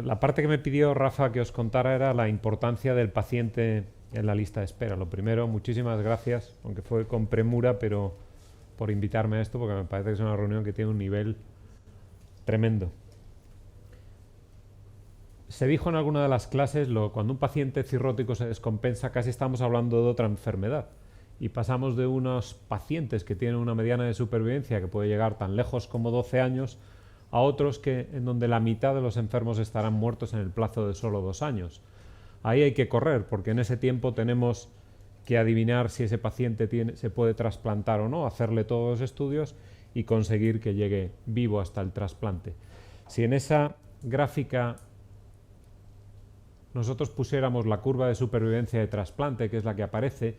La parte que me pidió Rafa que os contara era la importancia del paciente en la lista de espera. Lo primero, muchísimas gracias, aunque fue con premura, pero por invitarme a esto, porque me parece que es una reunión que tiene un nivel tremendo. Se dijo en alguna de las clases, cuando un paciente cirrótico se descompensa, casi estamos hablando de otra enfermedad. Y pasamos de unos pacientes que tienen una mediana de supervivencia que puede llegar tan lejos como 12 años a otros en donde la mitad de los enfermos estarán muertos en el plazo de solo 2 años. Ahí hay que correr, porque en ese tiempo tenemos que adivinar si ese paciente se puede trasplantar o no, hacerle todos los estudios y conseguir que llegue vivo hasta el trasplante. Si en esa gráfica nosotros pusiéramos la curva de supervivencia de trasplante, que es la que aparece,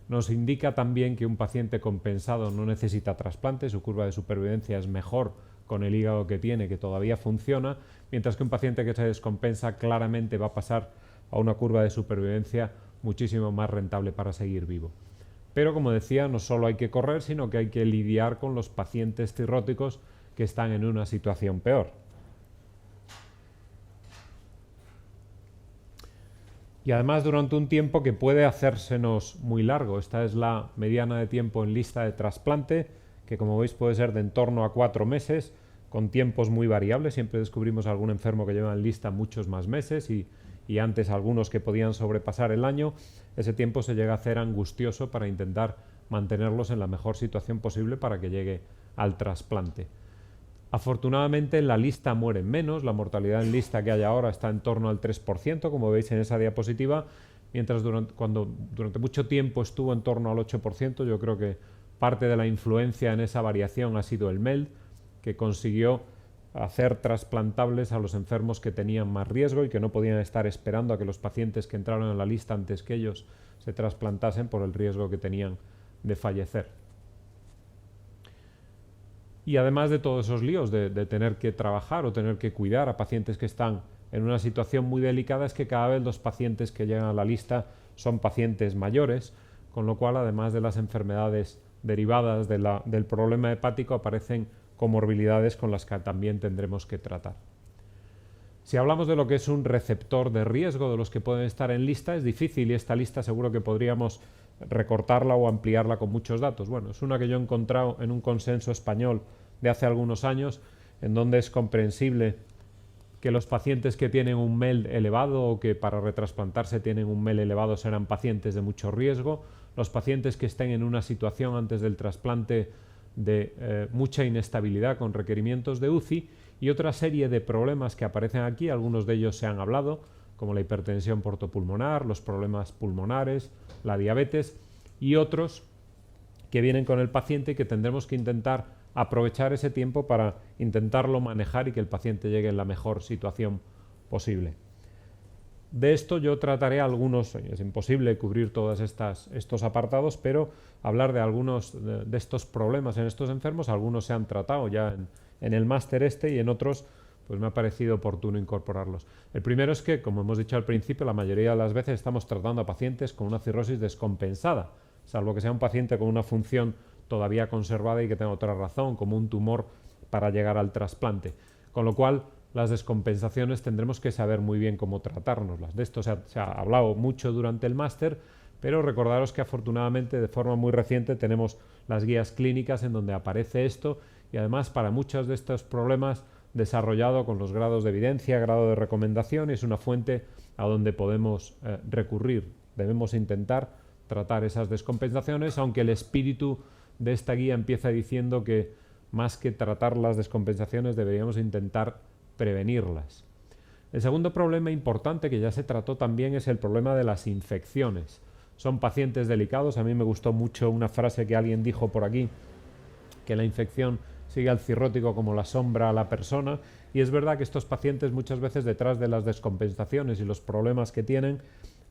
nos indica también que un paciente compensado no necesita trasplante, su curva de supervivencia es mejor con el hígado que tiene, que todavía funciona, mientras que un paciente que se descompensa claramente va a pasar a una curva de supervivencia muchísimo más rentable para seguir vivo. Pero como decía, no solo hay que correr, sino que hay que lidiar con los pacientes cirróticos que están en una situación peor. Y además durante un tiempo que puede hacérsenos muy largo. Esta es la mediana de tiempo en lista de trasplante, que como veis puede ser de en torno a 4 meses, con tiempos muy variables. Siempre descubrimos algún enfermo que lleva en lista muchos más meses y antes algunos que podían sobrepasar el año. Ese tiempo se llega a hacer angustioso para intentar mantenerlos en la mejor situación posible para que llegue al trasplante. Afortunadamente en la lista mueren menos, la mortalidad en lista que hay ahora está en torno al 3%, como veis en esa diapositiva, mientras durante mucho tiempo estuvo en torno al 8%. Yo creo que parte de la influencia en esa variación ha sido el MELD, que consiguió hacer trasplantables a los enfermos que tenían más riesgo y que no podían estar esperando a que los pacientes que entraron en la lista antes que ellos se trasplantasen por el riesgo que tenían de fallecer. Y además de todos esos líos de tener que trabajar o tener que cuidar a pacientes que están en una situación muy delicada, es que cada vez los pacientes que llegan a la lista son pacientes mayores, con lo cual además de las enfermedades derivadas del problema hepático aparecen comorbilidades con las que también tendremos que tratar. Si hablamos de lo que es un receptor de riesgo de los que pueden estar en lista, es difícil y esta lista seguro que podríamos recortarla o ampliarla con muchos datos. Bueno, es una que yo he encontrado en un consenso español de hace algunos años, en donde es comprensible que los pacientes que tienen un MELD elevado o que para retrasplantarse tienen un MELD elevado serán pacientes de mucho riesgo. Los pacientes que estén en una situación antes del trasplante de mucha inestabilidad con requerimientos de UCI y otra serie de problemas que aparecen aquí, algunos de ellos se han hablado, como la hipertensión portopulmonar, los problemas pulmonares, la diabetes y otros que vienen con el paciente y que tendremos que intentar aprovechar ese tiempo para intentarlo manejar y que el paciente llegue en la mejor situación posible. De esto yo trataré algunos, es imposible cubrir todos estos apartados, pero hablar de algunos de estos problemas en estos enfermos. Algunos se han tratado ya en el máster y en otros pues me ha parecido oportuno incorporarlos. El primero es que, como hemos dicho al principio, la mayoría de las veces estamos tratando a pacientes con una cirrosis descompensada, salvo que sea un paciente con una función todavía conservada y que tenga otra razón, como un tumor, para llegar al trasplante. Con lo cual, las descompensaciones tendremos que saber muy bien cómo tratárnoslas. De esto se ha hablado mucho durante el máster, pero recordaros que afortunadamente de forma muy reciente tenemos las guías clínicas en donde aparece esto y además para muchos de estos problemas desarrollado con los grados de evidencia, grado de recomendación, y es una fuente a donde podemos recurrir. Debemos intentar tratar esas descompensaciones, aunque el espíritu de esta guía empieza diciendo que más que tratar las descompensaciones deberíamos intentar prevenirlas. El segundo problema importante que ya se trató también es el problema de las infecciones. Son pacientes delicados. A mí me gustó mucho una frase que alguien dijo por aquí, que la infección sigue al cirrótico como la sombra a la persona, y es verdad que estos pacientes muchas veces detrás de las descompensaciones y los problemas que tienen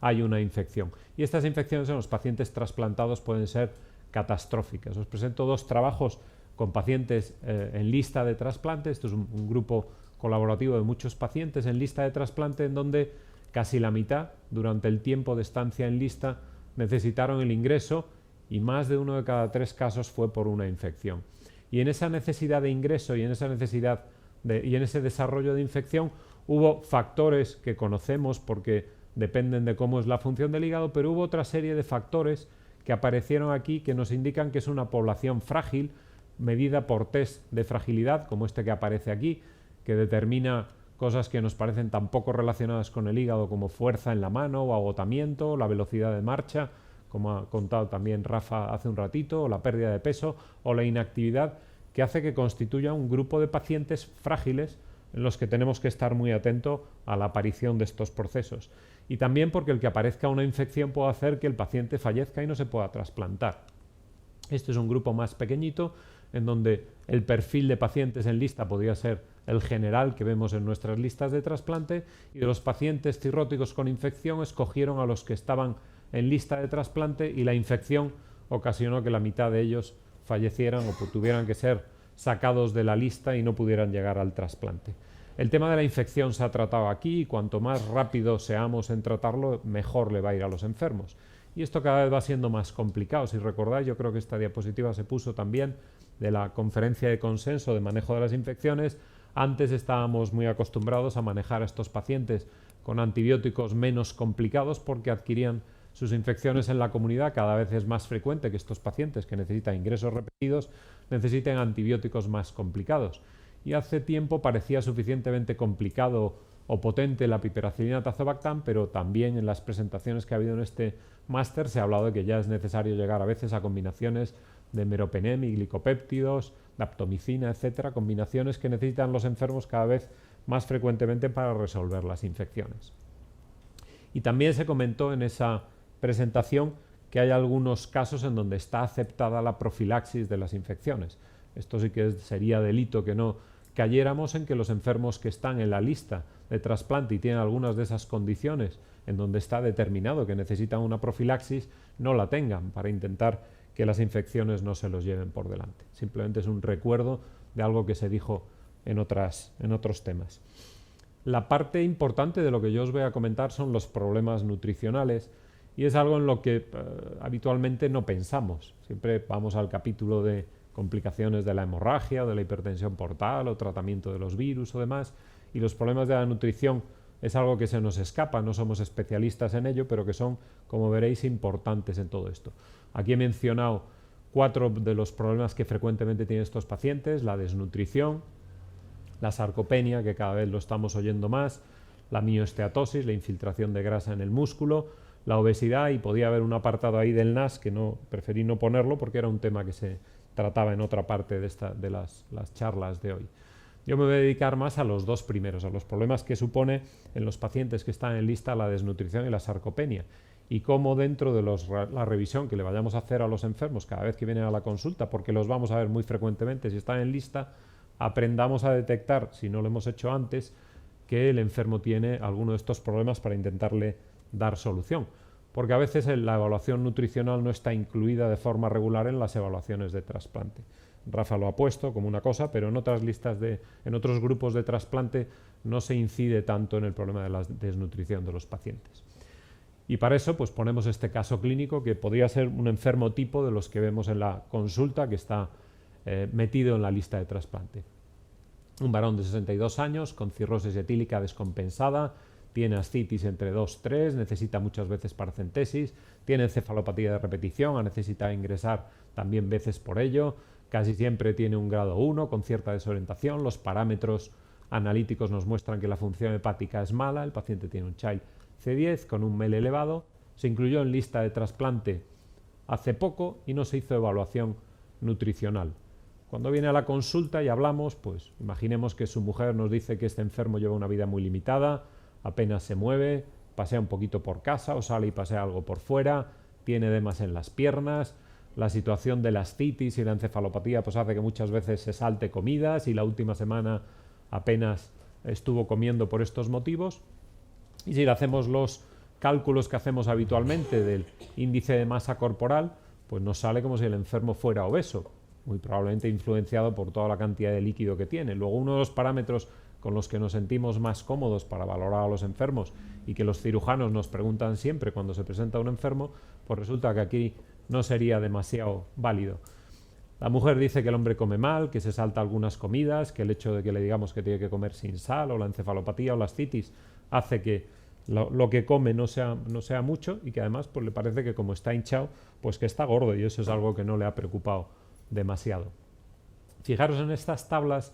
hay una infección, y estas infecciones en los pacientes trasplantados pueden ser catastróficas. Os presento dos trabajos con pacientes en lista de trasplante. Esto es un grupo colaborativo de muchos pacientes en lista de trasplante en donde casi la mitad durante el tiempo de estancia en lista necesitaron el ingreso y más de 1 de cada 3 casos fue por una infección. Y en esa necesidad de ingreso y en esa necesidad y en ese desarrollo de infección Hubo factores que conocemos porque dependen de cómo es la función del hígado, pero hubo otra serie de factores que aparecieron aquí que nos indican que es una población frágil, medida por test de fragilidad, como este que aparece aquí, que determina cosas que nos parecen tan poco relacionadas con el hígado como fuerza en la mano o agotamiento, la velocidad de marcha, como ha contado también Rafa hace un ratito, o la pérdida de peso o la inactividad, que hace que constituya un grupo de pacientes frágiles en los que tenemos que estar muy atentos a la aparición de estos procesos. Y también porque el que aparezca una infección puede hacer que el paciente fallezca y no se pueda trasplantar. Este es un grupo más pequeñito, en donde el perfil de pacientes en lista podría ser el general que vemos en nuestras listas de trasplante, y de los pacientes cirróticos con infección escogieron a los que estaban en lista de trasplante, y la infección ocasionó que la mitad de ellos fallecieran o tuvieran que ser sacados de la lista y no pudieran llegar al trasplante. El tema de la infección se ha tratado aquí, y cuanto más rápido seamos en tratarlo, mejor le va a ir a los enfermos. Y esto cada vez va siendo más complicado. Si recordáis, yo creo que esta diapositiva se puso también de la conferencia de consenso de manejo de las infecciones. Antes estábamos muy acostumbrados a manejar a estos pacientes con antibióticos menos complicados porque adquirían sus infecciones en la comunidad. Cada vez es más frecuente que estos pacientes que necesitan ingresos repetidos necesiten antibióticos más complicados. Y hace tiempo parecía suficientemente complicado o potente la piperacilina tazobactam, pero también en las presentaciones que ha habido en este máster se ha hablado de que ya es necesario llegar a veces a combinaciones de meropenem y glicopéptidos, daptomicina, etcétera, combinaciones que necesitan los enfermos cada vez más frecuentemente para resolver las infecciones. Y también se comentó en esa presentación que hay algunos casos en donde está aceptada la profilaxis de las infecciones. Esto sí que sería delito que no cayéramos en que los enfermos que están en la lista de trasplante y tienen algunas de esas condiciones en donde está determinado que necesitan una profilaxis, no la tengan, para intentar que las infecciones no se los lleven por delante. Simplemente es un recuerdo de algo que se dijo en otros temas. La parte importante de lo que yo os voy a comentar son los problemas nutricionales, y es algo en lo que habitualmente no pensamos. Siempre vamos al capítulo de complicaciones de la hemorragia o de la hipertensión portal o tratamiento de los virus o demás, y los problemas de la nutrición es algo que se nos escapa, no somos especialistas en ello, pero que son, como veréis, importantes en todo esto. Aquí he mencionado 4 de los problemas que frecuentemente tienen estos pacientes: la desnutrición, la sarcopenia, que cada vez lo estamos oyendo más, la mioesteatosis, la infiltración de grasa en el músculo, la obesidad, y podía haber un apartado ahí del NAS que preferí no ponerlo porque era un tema que se trataba en otra parte de las charlas de hoy. Yo me voy a dedicar más a los 2 primeros, a los problemas que supone en los pacientes que están en lista la desnutrición y la sarcopenia, y cómo dentro de la revisión que le vayamos a hacer a los enfermos cada vez que vienen a la consulta, porque los vamos a ver muy frecuentemente si están en lista, aprendamos a detectar, si no lo hemos hecho antes, que el enfermo tiene alguno de estos problemas para intentarle dar solución. Porque a veces la evaluación nutricional no está incluida de forma regular en las evaluaciones de trasplante. Rafa lo ha puesto como una cosa, pero en otras listas en otros grupos de trasplante no se incide tanto en el problema de la desnutrición de los pacientes. Y para eso pues ponemos este caso clínico, que podría ser un enfermo tipo de los que vemos en la consulta, que está metido en la lista de trasplante. Un varón de 62 años con cirrosis etílica descompensada, tiene ascitis entre 2-3, necesita muchas veces paracentesis, tiene encefalopatía de repetición, ha necesitado ingresar también veces por ello, casi siempre tiene un grado 1 con cierta desorientación, los parámetros analíticos nos muestran que la función hepática es mala, el paciente tiene un Child C10 con un MEL elevado, se incluyó en lista de trasplante hace poco y no se hizo evaluación nutricional. Cuando viene a la consulta y hablamos, pues imaginemos que su mujer nos dice que este enfermo lleva una vida muy limitada, apenas se mueve, pasea un poquito por casa o sale y pasea algo por fuera, tiene edemas en las piernas, la situación de la ascitis y la encefalopatía pues hace que muchas veces se salte comidas y la última semana apenas estuvo comiendo por estos motivos. Y si le hacemos los cálculos que hacemos habitualmente del índice de masa corporal, pues nos sale como si el enfermo fuera obeso, muy probablemente influenciado por toda la cantidad de líquido que tiene. Luego, uno de los parámetros con los que nos sentimos más cómodos para valorar a los enfermos y que los cirujanos nos preguntan siempre cuando se presenta un enfermo, pues resulta que aquí no sería demasiado válido. La mujer dice que el hombre come mal, que se salta algunas comidas, que el hecho de que le digamos que tiene que comer sin sal, o la encefalopatía o la ascitis, hace que lo que come no sea mucho, y que además pues, le parece que como está hinchado, pues que está gordo, y eso es algo que no le ha preocupado demasiado. Fijaros en estas tablas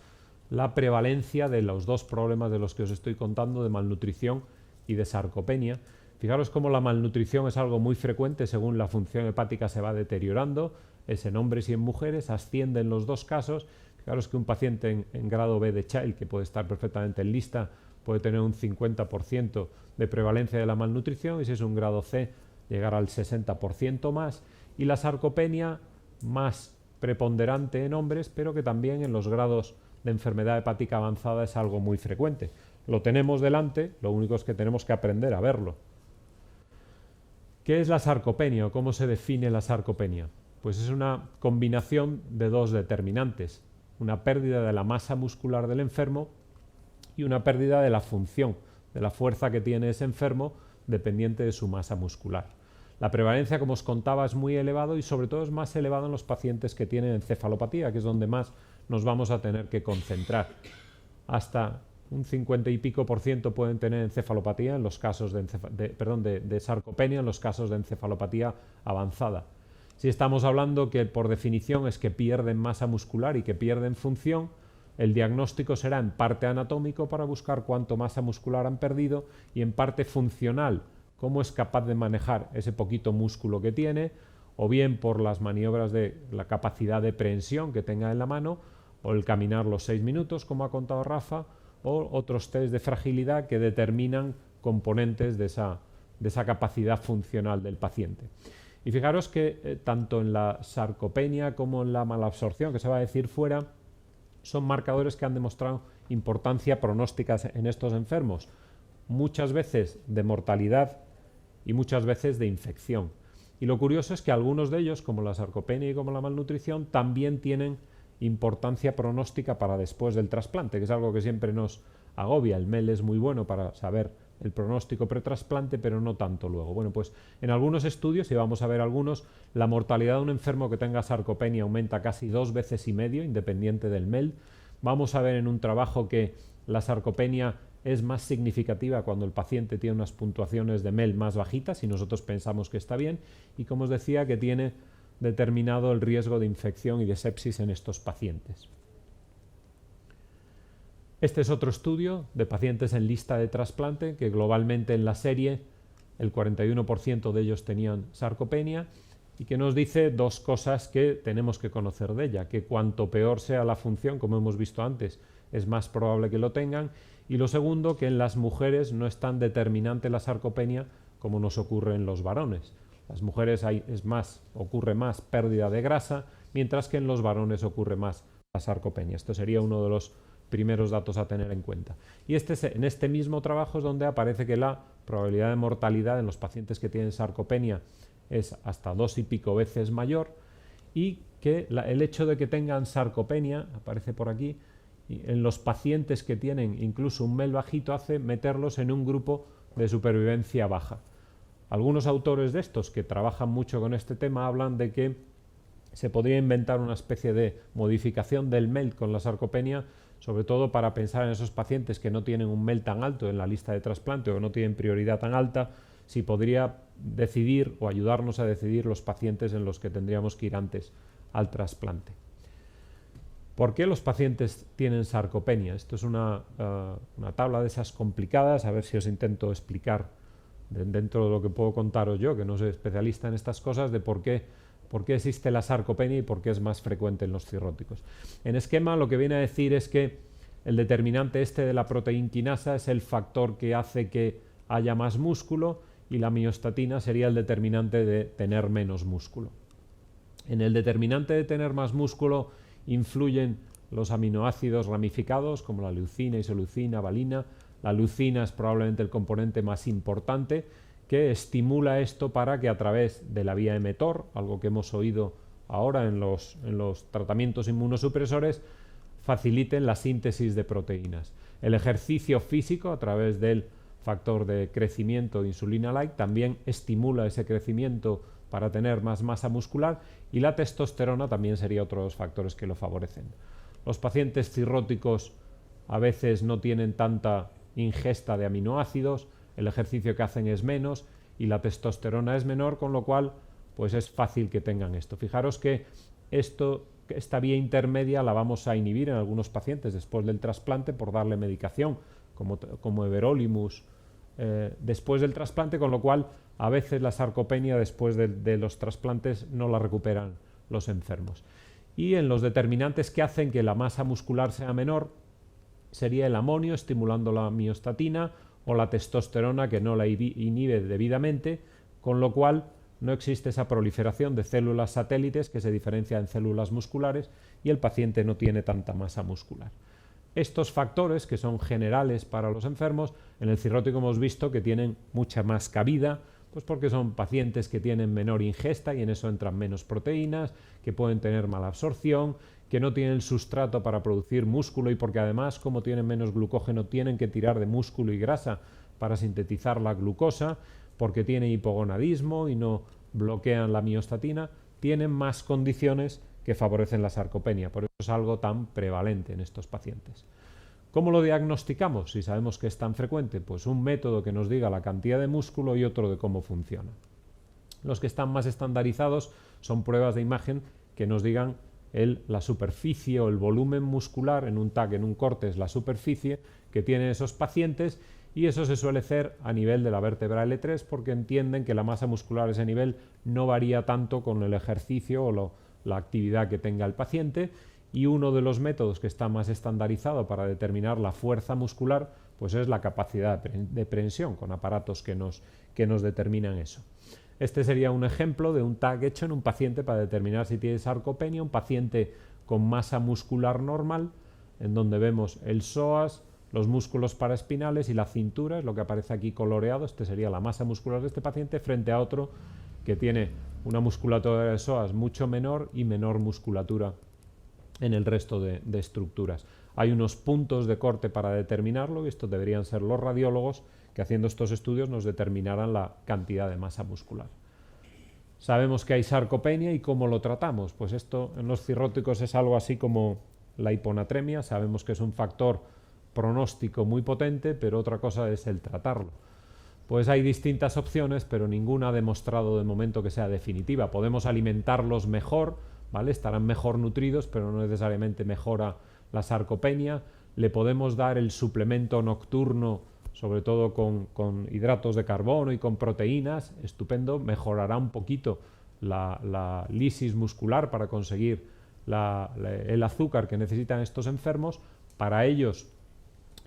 la prevalencia de los dos problemas de los que os estoy contando, de malnutrición y de sarcopenia. Fijaros cómo la malnutrición es algo muy frecuente según la función hepática se va deteriorando, es en hombres y en mujeres, asciende en los dos casos. Fijaros que un paciente en grado B de Child, que puede estar perfectamente en lista, puede tener un 50% de prevalencia de la malnutrición, y si es un grado C, llegar al 60% más, y la sarcopenia más preponderante en hombres, pero que también en los grados de enfermedad hepática avanzada es algo muy frecuente. Lo tenemos delante, lo único es que tenemos que aprender a verlo. ¿Qué es la sarcopenia o cómo se define la sarcopenia? Pues es una combinación de dos determinantes, una pérdida de la masa muscular del enfermo y una pérdida de la función, de la fuerza que tiene ese enfermo dependiente de su masa muscular. La prevalencia, como os contaba, es muy elevado, y sobre todo es más elevado en los pacientes que tienen encefalopatía, que es donde más nos vamos a tener que concentrar. Hasta un 50 y pico % pueden tener encefalopatía en los casos de sarcopenia en los casos de encefalopatía avanzada. Si estamos hablando que por definición es que pierden masa muscular y que pierden función, el diagnóstico será en parte anatómico para buscar cuánto masa muscular han perdido, y en parte funcional, cómo es capaz de manejar ese poquito músculo que tiene, o bien por las maniobras de la capacidad de prehensión que tenga en la mano, o el caminar los 6 minutos, como ha contado Rafa, o otros test de fragilidad que determinan componentes de esa capacidad funcional del paciente. Y fijaros que tanto en la sarcopenia como en la malabsorción, que se va a decir fuera, son marcadores que han demostrado importancia pronóstica en estos enfermos, muchas veces de mortalidad y muchas veces de infección. Y lo curioso es que algunos de ellos, como la sarcopenia y como la malnutrición, también tienen importancia pronóstica para después del trasplante, que es algo que siempre nos agobia. El MEL es muy bueno para saber el pronóstico pretrasplante, pero no tanto luego. Bueno, pues en algunos estudios, y vamos a ver algunos, la mortalidad de un enfermo que tenga sarcopenia aumenta casi 2,5 veces, independiente del MEL. Vamos a ver en un trabajo que la sarcopenia es más significativa cuando el paciente tiene unas puntuaciones de MEL más bajitas y nosotros pensamos que está bien, y como os decía, que tiene determinado el riesgo de infección y de sepsis en estos pacientes. Este es otro estudio de pacientes en lista de trasplante, que globalmente en la serie el 41% de ellos tenían sarcopenia, y que nos dice dos cosas que tenemos que conocer de ella: que cuanto peor sea la función, como hemos visto antes, es más probable que lo tengan, y lo segundo, que en las mujeres no es tan determinante la sarcopenia como nos ocurre en los varones. Las mujeres ocurre más pérdida de grasa, mientras que en los varones ocurre más la sarcopenia. Esto sería uno de los primeros datos a tener en cuenta. Y en este mismo trabajo es donde aparece que la probabilidad de mortalidad en los pacientes que tienen sarcopenia es hasta 2 y pico veces mayor, y que el hecho de que tengan sarcopenia, aparece por aquí, en los pacientes que tienen incluso un MEL bajito, hace meterlos en un grupo de supervivencia baja. Algunos autores de estos que trabajan mucho con este tema hablan de que se podría inventar una especie de modificación del MEL con la sarcopenia, sobre todo para pensar en esos pacientes que no tienen un MEL tan alto en la lista de trasplante o que no tienen prioridad tan alta, si podría decidir o ayudarnos a decidir los pacientes en los que tendríamos que ir antes al trasplante. ¿Por qué los pacientes tienen sarcopenia? Esto es una tabla de esas complicadas, a ver si os intento explicar dentro de lo que puedo contaros yo, que no soy especialista en estas cosas, de por qué existe la sarcopenia y por qué es más frecuente en los cirróticos. En esquema, lo que viene a decir es que el determinante de la proteinquinasa es el factor que hace que haya más músculo, y la miostatina sería el determinante de tener menos músculo. En el determinante de tener más músculo influyen los aminoácidos ramificados, como la leucina, isoleucina, valina. La leucina es probablemente el componente más importante, que estimula esto para que a través de la vía mTOR, algo que hemos oído ahora en los tratamientos inmunosupresores, faciliten la síntesis de proteínas. El ejercicio físico a través del factor de crecimiento insulina-like también estimula ese crecimiento para tener más masa muscular, y la testosterona también sería otro de los factores que lo favorecen. Los pacientes cirróticos a veces no tienen tanta ingesta de aminoácidos, el ejercicio que hacen es menos y la testosterona es menor, con lo cual pues es fácil que tengan esto. Fijaros que esta vía intermedia la vamos a inhibir en algunos pacientes después del trasplante por darle medicación como everolimus después del trasplante, con lo cual a veces la sarcopenia después de los trasplantes no la recuperan los enfermos. Y en los determinantes que hacen que la masa muscular sea menor sería el amonio estimulando la miostatina o la testosterona que no la inhibe debidamente, con lo cual no existe esa proliferación de células satélites que se diferencia en células musculares y el paciente no tiene tanta masa muscular. Estos factores, que son generales para los enfermos, en el cirrótico hemos visto que tienen mucha más cabida, pues porque son pacientes que tienen menor ingesta y en eso entran menos proteínas, que pueden tener mala absorción, que no tienen el sustrato para producir músculo y porque además, como tienen menos glucógeno, tienen que tirar de músculo y grasa para sintetizar la glucosa, porque tienen hipogonadismo y no bloquean la miostatina, tienen más condiciones que favorecen la sarcopenia. Por eso es algo tan prevalente en estos pacientes. ¿Cómo lo diagnosticamos si sabemos que es tan frecuente? Pues un método que nos diga la cantidad de músculo y otro de cómo funciona. Los que están más estandarizados son pruebas de imagen que nos digan la superficie o el volumen muscular, en un TAC, en un corte, es la superficie que tienen esos pacientes, y eso se suele hacer a nivel de la vértebra L3 porque entienden que la masa muscular a ese nivel no varía tanto con el ejercicio o la actividad que tenga el paciente, y uno de los métodos que está más estandarizado para determinar la fuerza muscular pues es la capacidad de prensión con aparatos que nos determinan eso. Este sería un ejemplo de un TAC hecho en un paciente para determinar si tiene sarcopenia, un paciente con masa muscular normal, en donde vemos el psoas, los músculos paraespinales y la cintura, es lo que aparece aquí coloreado. Este sería la masa muscular de este paciente frente a otro que tiene una musculatura de psoas mucho menor y menor musculatura en el resto de estructuras. Hay unos puntos de corte para determinarlo y estos deberían ser los radiólogos que haciendo estos estudios nos determinarán la cantidad de masa muscular. Sabemos que hay sarcopenia y cómo lo tratamos. Pues esto en los cirróticos es algo así como la hiponatremia. Sabemos que es un factor pronóstico muy potente, pero otra cosa es el tratarlo. Pues hay distintas opciones, pero ninguna ha demostrado de momento que sea definitiva. Podemos alimentarlos mejor, ¿vale? Estarán mejor nutridos, pero no necesariamente mejora la sarcopenia. Le podemos dar el suplemento nocturno, sobre todo con hidratos de carbono y con proteínas, estupendo, mejorará un poquito la lisis muscular para conseguir el azúcar que necesitan estos enfermos. Para ellos,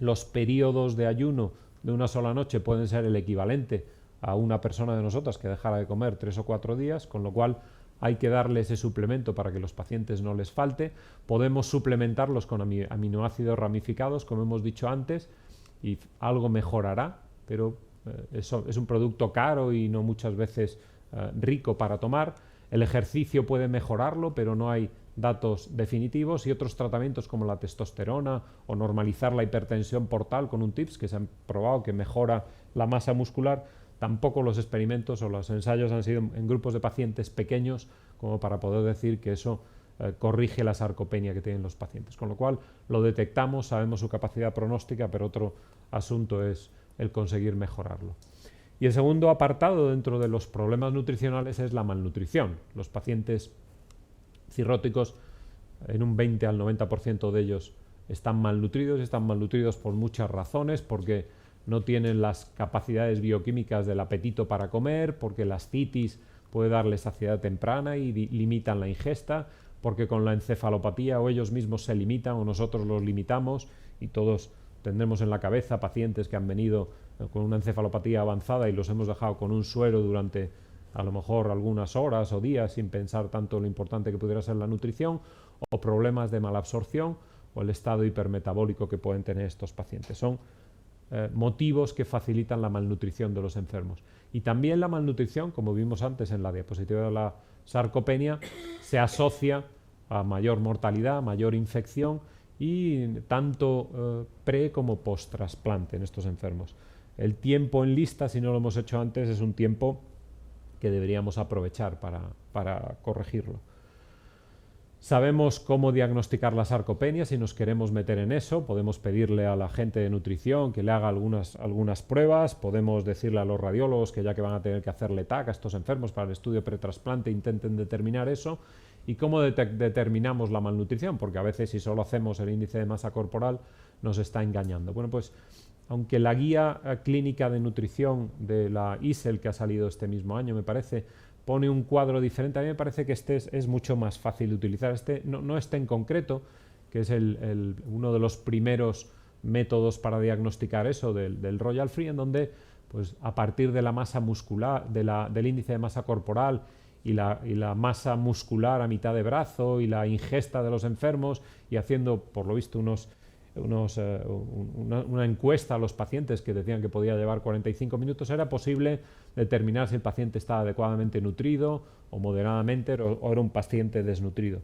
los periodos de ayuno de una sola noche pueden ser el equivalente a una persona de nosotras que dejara de comer 3 o 4 días, con lo cual hay que darle ese suplemento para que los pacientes no les falte. Podemos suplementarlos con aminoácidos ramificados, como hemos dicho antes, y algo mejorará, pero eso es un producto caro y no muchas veces rico para tomar. El ejercicio puede mejorarlo, pero no hay datos definitivos, y otros tratamientos como la testosterona o normalizar la hipertensión portal con un TIPS que se han probado que mejora la masa muscular. Tampoco los experimentos o los ensayos han sido en grupos de pacientes pequeños como para poder decir que eso corrige la sarcopenia que tienen los pacientes. Con lo cual lo detectamos, sabemos su capacidad pronóstica, pero otro asunto es el conseguir mejorarlo. Y el segundo apartado dentro de los problemas nutricionales es la malnutrición. Los pacientes cirróticos, en un 20 al 90% de ellos están malnutridos por muchas razones, porque no tienen las capacidades bioquímicas del apetito para comer, porque la ascitis puede darles saciedad temprana y limitan la ingesta, porque con la encefalopatía o ellos mismos se limitan o nosotros los limitamos, y todos tendremos en la cabeza pacientes que han venido con una encefalopatía avanzada y los hemos dejado con un suero durante a lo mejor algunas horas o días sin pensar tanto lo importante que pudiera ser la nutrición, o problemas de malabsorción o el estado hipermetabólico que pueden tener estos pacientes. Son motivos que facilitan la malnutrición de los enfermos. Y también la malnutrición, como vimos antes en la diapositiva de la sarcopenia, se asocia a mayor mortalidad, mayor infección y tanto pre como post trasplante en estos enfermos. El tiempo en lista, si no lo hemos hecho antes, es un tiempo que deberíamos aprovechar para corregirlo. Sabemos cómo diagnosticar la sarcopenia. Si nos queremos meter en eso, podemos pedirle a la gente de nutrición que le haga algunas pruebas, podemos decirle a los radiólogos que ya que van a tener que hacerle TAC a estos enfermos para el estudio pretrasplante, intenten determinar eso. ¿Y cómo determinamos la malnutrición? Porque a veces si solo hacemos el índice de masa corporal nos está engañando. Bueno, pues aunque la guía clínica de nutrición de la ISEL, que ha salido este mismo año, me parece, pone un cuadro diferente, a mí me parece que este es mucho más fácil de utilizar. No este en concreto, que es uno de los primeros métodos para diagnosticar eso del Royal Free, en donde pues, a partir de la masa muscular, del índice de masa corporal y la masa muscular a mitad de brazo y la ingesta de los enfermos y haciendo, por lo visto, una encuesta a los pacientes que decían que podía llevar 45 minutos, era posible determinar si el paciente estaba adecuadamente nutrido o moderadamente o era un paciente desnutrido.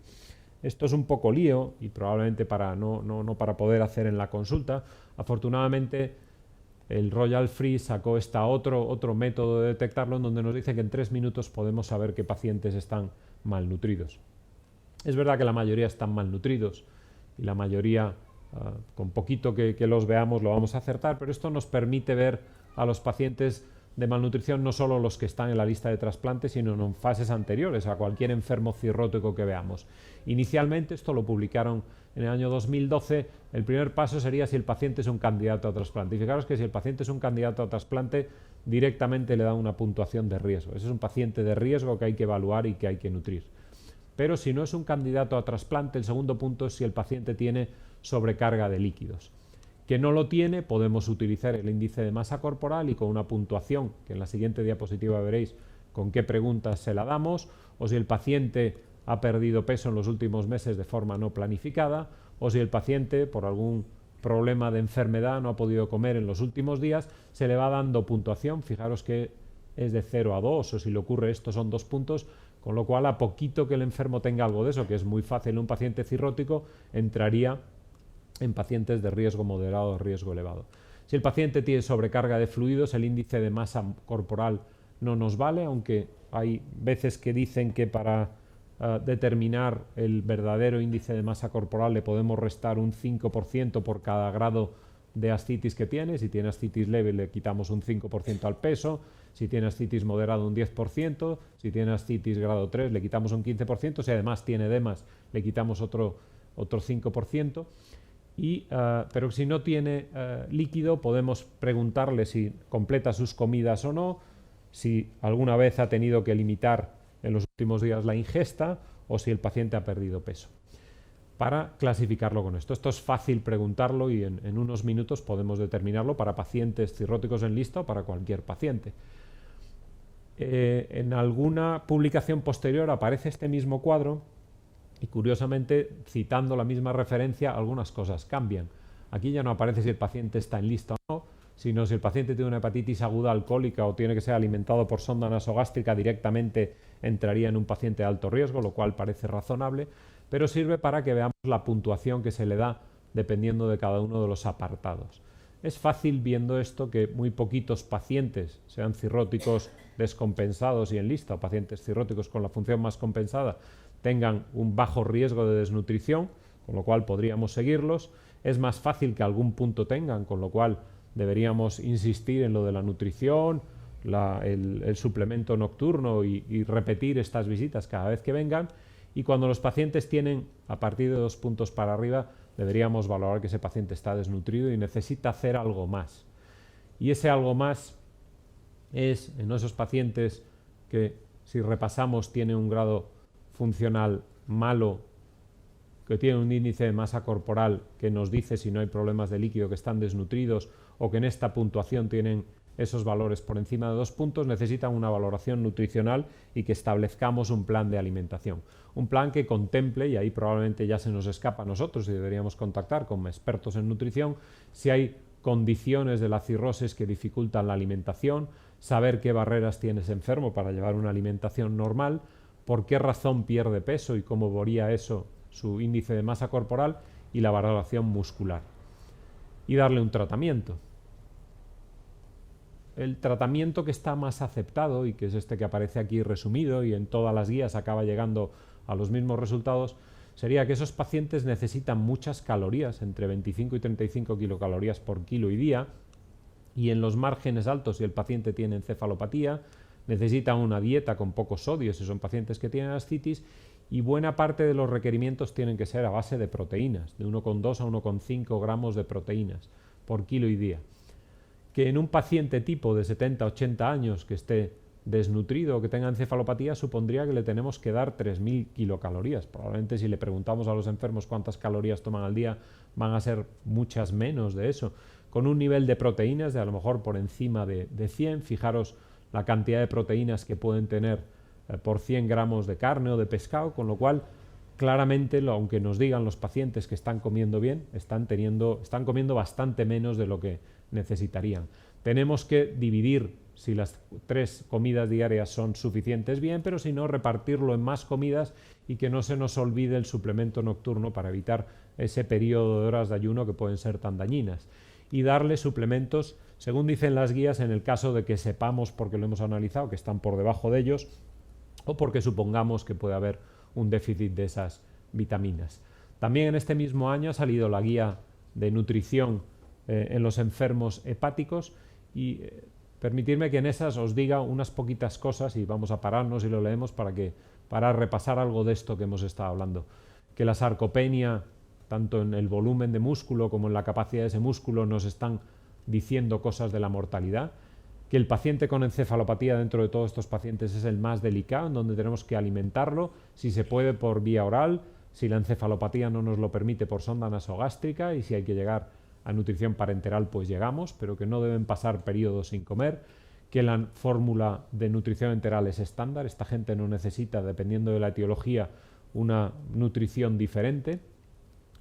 Esto es un poco lío y probablemente no para poder hacer en la consulta. Afortunadamente el Royal Free sacó otro método de detectarlo en donde nos dice que en 3 minutos podemos saber qué pacientes están malnutridos. Es verdad que la mayoría están malnutridos y la mayoría con poquito que los veamos lo vamos a acertar, pero esto nos permite ver a los pacientes de malnutrición no solo los que están en la lista de trasplantes, sino en fases anteriores, a cualquier enfermo cirrótico que veamos. Inicialmente esto lo publicaron en el año 2012, el primer paso sería si el paciente es un candidato a trasplante. Y fijaros que si el paciente es un candidato a trasplante, directamente le dan una puntuación de riesgo. Ese es un paciente de riesgo que hay que evaluar y que hay que nutrir. Pero si no es un candidato a trasplante, el segundo punto es si el paciente tiene sobrecarga de líquidos. Que no lo tiene, podemos utilizar el índice de masa corporal y con una puntuación, que en la siguiente diapositiva veréis con qué preguntas se la damos, o si el paciente ha perdido peso en los últimos meses de forma no planificada, o si el paciente, por algún problema de enfermedad, no ha podido comer en los últimos días, se le va dando puntuación. Fijaros que es de 0 a 2, o si le ocurre esto son 2 puntos, con lo cual a poquito que el enfermo tenga algo de eso, que es muy fácil en un paciente cirrótico, entraría en pacientes de riesgo moderado o riesgo elevado. Si el paciente tiene sobrecarga de fluidos, el índice de masa corporal no nos vale, aunque hay veces que dicen que para determinar el verdadero índice de masa corporal le podemos restar un 5% por cada grado de ascitis que tiene. Si tiene ascitis leve le quitamos un 5% al peso, si tiene ascitis moderado un 10%, si tiene ascitis grado 3 le quitamos un 15%, si además tiene edemas le quitamos otro 5%. Pero si no tiene líquido, podemos preguntarle si completa sus comidas o no, si alguna vez ha tenido que limitar en los últimos días la ingesta o si el paciente ha perdido peso, para clasificarlo con esto. Esto es fácil preguntarlo y en unos minutos podemos determinarlo para pacientes cirróticos en lista o para cualquier paciente. En alguna publicación posterior aparece este mismo cuadro y curiosamente, citando la misma referencia, algunas cosas cambian. Aquí ya no aparece si el paciente está en lista o no, sino si el paciente tiene una hepatitis aguda alcohólica o tiene que ser alimentado por sonda nasogástrica, directamente entraría en un paciente de alto riesgo, lo cual parece razonable, pero sirve para que veamos la puntuación que se le da dependiendo de cada uno de los apartados. Es fácil viendo esto que muy poquitos pacientes, sean cirróticos descompensados y en lista o pacientes cirróticos con la función más compensada, tengan un bajo riesgo de desnutrición, con lo cual podríamos seguirlos. Es más fácil que algún punto tengan, con lo cual deberíamos insistir en lo de la nutrición, el suplemento nocturno y repetir estas visitas cada vez que vengan. Y cuando los pacientes tienen a partir de 2 puntos para arriba, deberíamos valorar que ese paciente está desnutrido y necesita hacer algo más. Y ese algo más es en esos pacientes que, si repasamos, tienen un grado funcional malo, que tienen un índice de masa corporal que nos dice si no hay problemas de líquido, que están desnutridos o que en esta puntuación tienen esos valores por encima de 2 puntos, necesitan una valoración nutricional y que establezcamos un plan de alimentación. Un plan que contemple, y ahí probablemente ya se nos escapa a nosotros y deberíamos contactar con expertos en nutrición, si hay condiciones de la cirrosis que dificultan la alimentación, saber qué barreras tiene ese enfermo para llevar una alimentación normal, por qué razón pierde peso y cómo varía eso su índice de masa corporal y la valoración muscular. Y darle un tratamiento. el tratamiento que está más aceptado y que es este que aparece aquí resumido y en todas las guías acaba llegando a los mismos resultados, sería que esos pacientes necesitan muchas calorías, entre 25 y 35 kilocalorías por kilo y día, y en los márgenes altos, si el paciente tiene encefalopatía, necesitan una dieta con poco sodio, si son pacientes que tienen ascitis, y buena parte de los requerimientos tienen que ser a base de proteínas, de 1,2 a 1,5 gramos de proteínas por kilo y día. Que en un paciente tipo de 70-80 años que esté desnutrido o que tenga encefalopatía supondría que le tenemos que dar 3.000 kilocalorías. Probablemente si le preguntamos a los enfermos cuántas calorías toman al día van a ser muchas menos de eso. Con un nivel de proteínas de a lo mejor por encima de 100, fijaros la cantidad de proteínas que pueden tener por 100 gramos de carne o de pescado, con lo cual claramente, aunque nos digan los pacientes que están comiendo bien, están comiendo bastante menos de lo que necesitarían. Tenemos que dividir, si las 3 comidas diarias son suficientes, bien, pero si no, repartirlo en más comidas y que no se nos olvide el suplemento nocturno para evitar ese periodo de horas de ayuno que pueden ser tan dañinas. Y darle suplementos, según dicen las guías, en el caso de que sepamos, porque lo hemos analizado, que están por debajo de ellos, o porque supongamos que puede haber un déficit de esas vitaminas. También en este mismo año ha salido la guía de nutrición en los enfermos hepáticos y permitidme que en esas os diga unas poquitas cosas y vamos a pararnos y lo leemos para repasar algo de esto que hemos estado hablando. Que la sarcopenia, tanto en el volumen de músculo como en la capacidad de ese músculo, nos están diciendo cosas de la mortalidad. Que el paciente con encefalopatía dentro de todos estos pacientes es el más delicado, en donde tenemos que alimentarlo, si se puede por vía oral, si la encefalopatía no nos lo permite por sonda nasogástrica y si hay que llegar a nutrición parenteral pues llegamos, pero que no deben pasar periodos sin comer, que la fórmula de nutrición enteral es estándar, esta gente no necesita, dependiendo de la etiología, una nutrición diferente,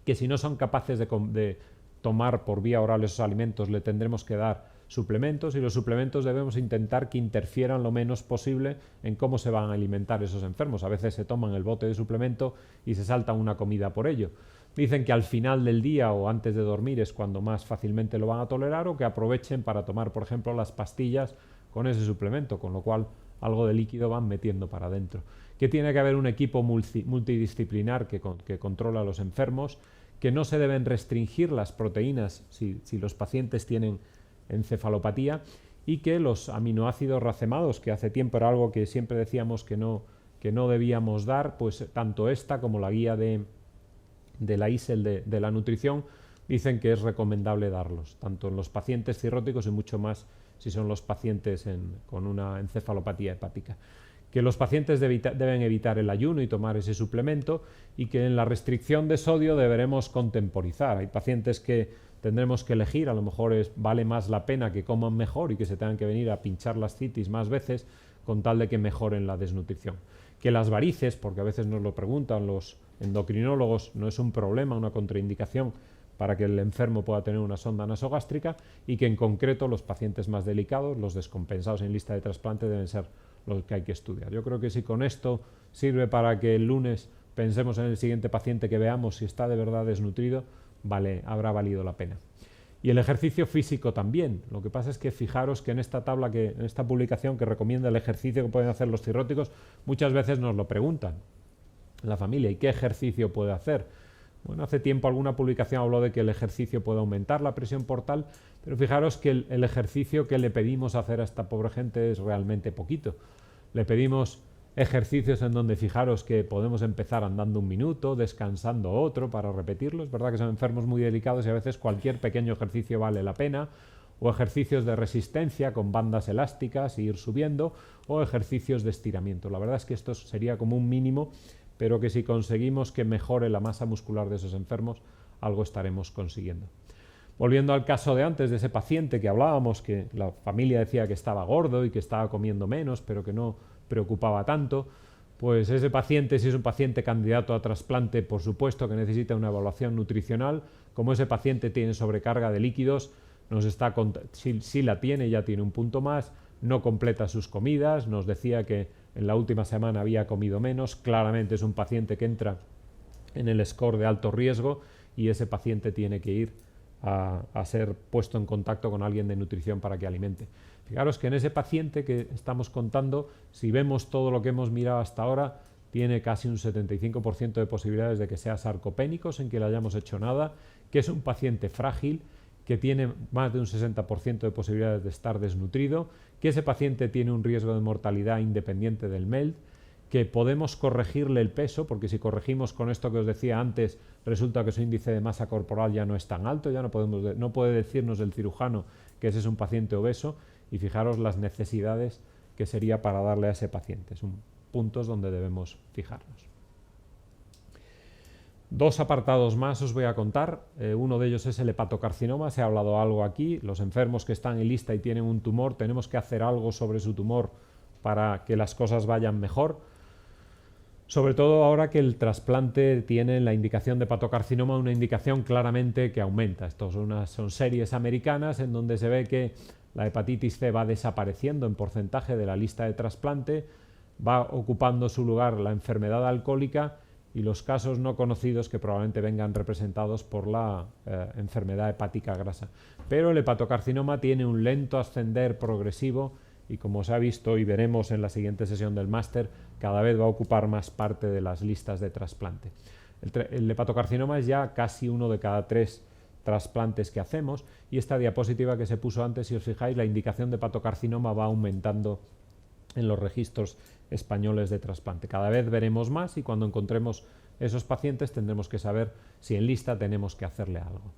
que si no son capaces de tomar por vía oral esos alimentos le tendremos que dar suplementos y los suplementos debemos intentar que interfieran lo menos posible en cómo se van a alimentar esos enfermos. A veces se toman el bote de suplemento y se saltan una comida por ello. Dicen que al final del día o antes de dormir es cuando más fácilmente lo van a tolerar o que aprovechen para tomar, por ejemplo, las pastillas con ese suplemento, con lo cual algo de líquido van metiendo para adentro. Que tiene que haber un equipo multidisciplinar que controla a los enfermos, que no se deben restringir las proteínas si los pacientes tienen encefalopatía y que los aminoácidos racemados, que hace tiempo era algo que siempre decíamos que no debíamos dar, pues tanto esta como la guía de la ISEL de la nutrición dicen que es recomendable darlos, tanto en los pacientes cirróticos y mucho más si son los pacientes con una encefalopatía hepática. Que los pacientes deben evitar el ayuno y tomar ese suplemento y que en la restricción de sodio deberemos contemporizar. Hay pacientes que tendremos que elegir, a lo mejor vale más la pena que coman mejor y que se tengan que venir a pinchar las citis más veces con tal de que mejoren la desnutrición. Que las varices, porque a veces nos lo preguntan los endocrinólogos, no es un problema, una contraindicación para que el enfermo pueda tener una sonda nasogástrica y que en concreto los pacientes más delicados, los descompensados en lista de trasplante, deben ser los que hay que estudiar. Yo creo que si con esto sirve para que el lunes pensemos en el siguiente paciente que veamos si está de verdad desnutrido, habrá valido la pena. Y el ejercicio físico también. Lo que pasa es que fijaros que en esta tabla, en esta publicación que recomienda el ejercicio que pueden hacer los cirróticos, muchas veces nos lo preguntan la familia, ¿y qué ejercicio puede hacer? Bueno, hace tiempo alguna publicación habló de que el ejercicio puede aumentar la presión portal, pero fijaros que el ejercicio que le pedimos hacer a esta pobre gente es realmente poquito. Le pedimos ejercicios en donde fijaros que podemos empezar andando 1 minuto, descansando otro para repetirlo. Es verdad que son enfermos muy delicados y a veces cualquier pequeño ejercicio vale la pena, o ejercicios de resistencia con bandas elásticas e ir subiendo, o ejercicios de estiramiento. La verdad es que esto sería como un mínimo, pero que si conseguimos que mejore la masa muscular de esos enfermos, algo estaremos consiguiendo. Volviendo al caso de antes, de ese paciente que hablábamos, que la familia decía que estaba gordo y que estaba comiendo menos, pero que no preocupaba tanto, pues ese paciente, si es un paciente candidato a trasplante, por supuesto que necesita una evaluación nutricional. Como ese paciente tiene sobrecarga de líquidos, si la tiene, ya tiene un punto más, no completa sus comidas, nos decía que en la última semana había comido menos, claramente es un paciente que entra en el score de alto riesgo y ese paciente tiene que ir a ser puesto en contacto con alguien de nutrición para que alimente. Fijaros que en ese paciente que estamos contando, si vemos todo lo que hemos mirado hasta ahora, tiene casi un 75% de posibilidades de que sea sarcopénico sin que le hayamos hecho nada, que es un paciente frágil, que tiene más de un 60% de posibilidades de estar desnutrido, que ese paciente tiene un riesgo de mortalidad independiente del MELD, que podemos corregirle el peso, porque si corregimos con esto que os decía antes, resulta que su índice de masa corporal ya no es tan alto, ya no puede decirnos el cirujano que ese es un paciente obeso, y fijaros las necesidades que sería para darle a ese paciente. Son puntos donde debemos fijarnos. Dos apartados más os voy a contar. Uno de ellos es el hepatocarcinoma. Se ha hablado algo aquí. Los enfermos que están en lista y tienen un tumor, tenemos que hacer algo sobre su tumor para que las cosas vayan mejor. Sobre todo ahora que el trasplante tiene la indicación de hepatocarcinoma, una indicación claramente que aumenta. Estos son series americanas en donde se ve que la hepatitis C va desapareciendo en porcentaje de la lista de trasplante, va ocupando su lugar la enfermedad alcohólica y los casos no conocidos que probablemente vengan representados por la enfermedad hepática grasa. Pero el hepatocarcinoma tiene un lento ascender progresivo y, como se ha visto y veremos en la siguiente sesión del máster, cada vez va a ocupar más parte de las listas de trasplante. El hepatocarcinoma es ya casi uno de cada 3 trasplantes que hacemos, y esta diapositiva que se puso antes, si os fijáis, la indicación de hepatocarcinoma va aumentando en los registros españoles de trasplante. Cada vez veremos más y cuando encontremos esos pacientes tendremos que saber si en lista tenemos que hacerle algo.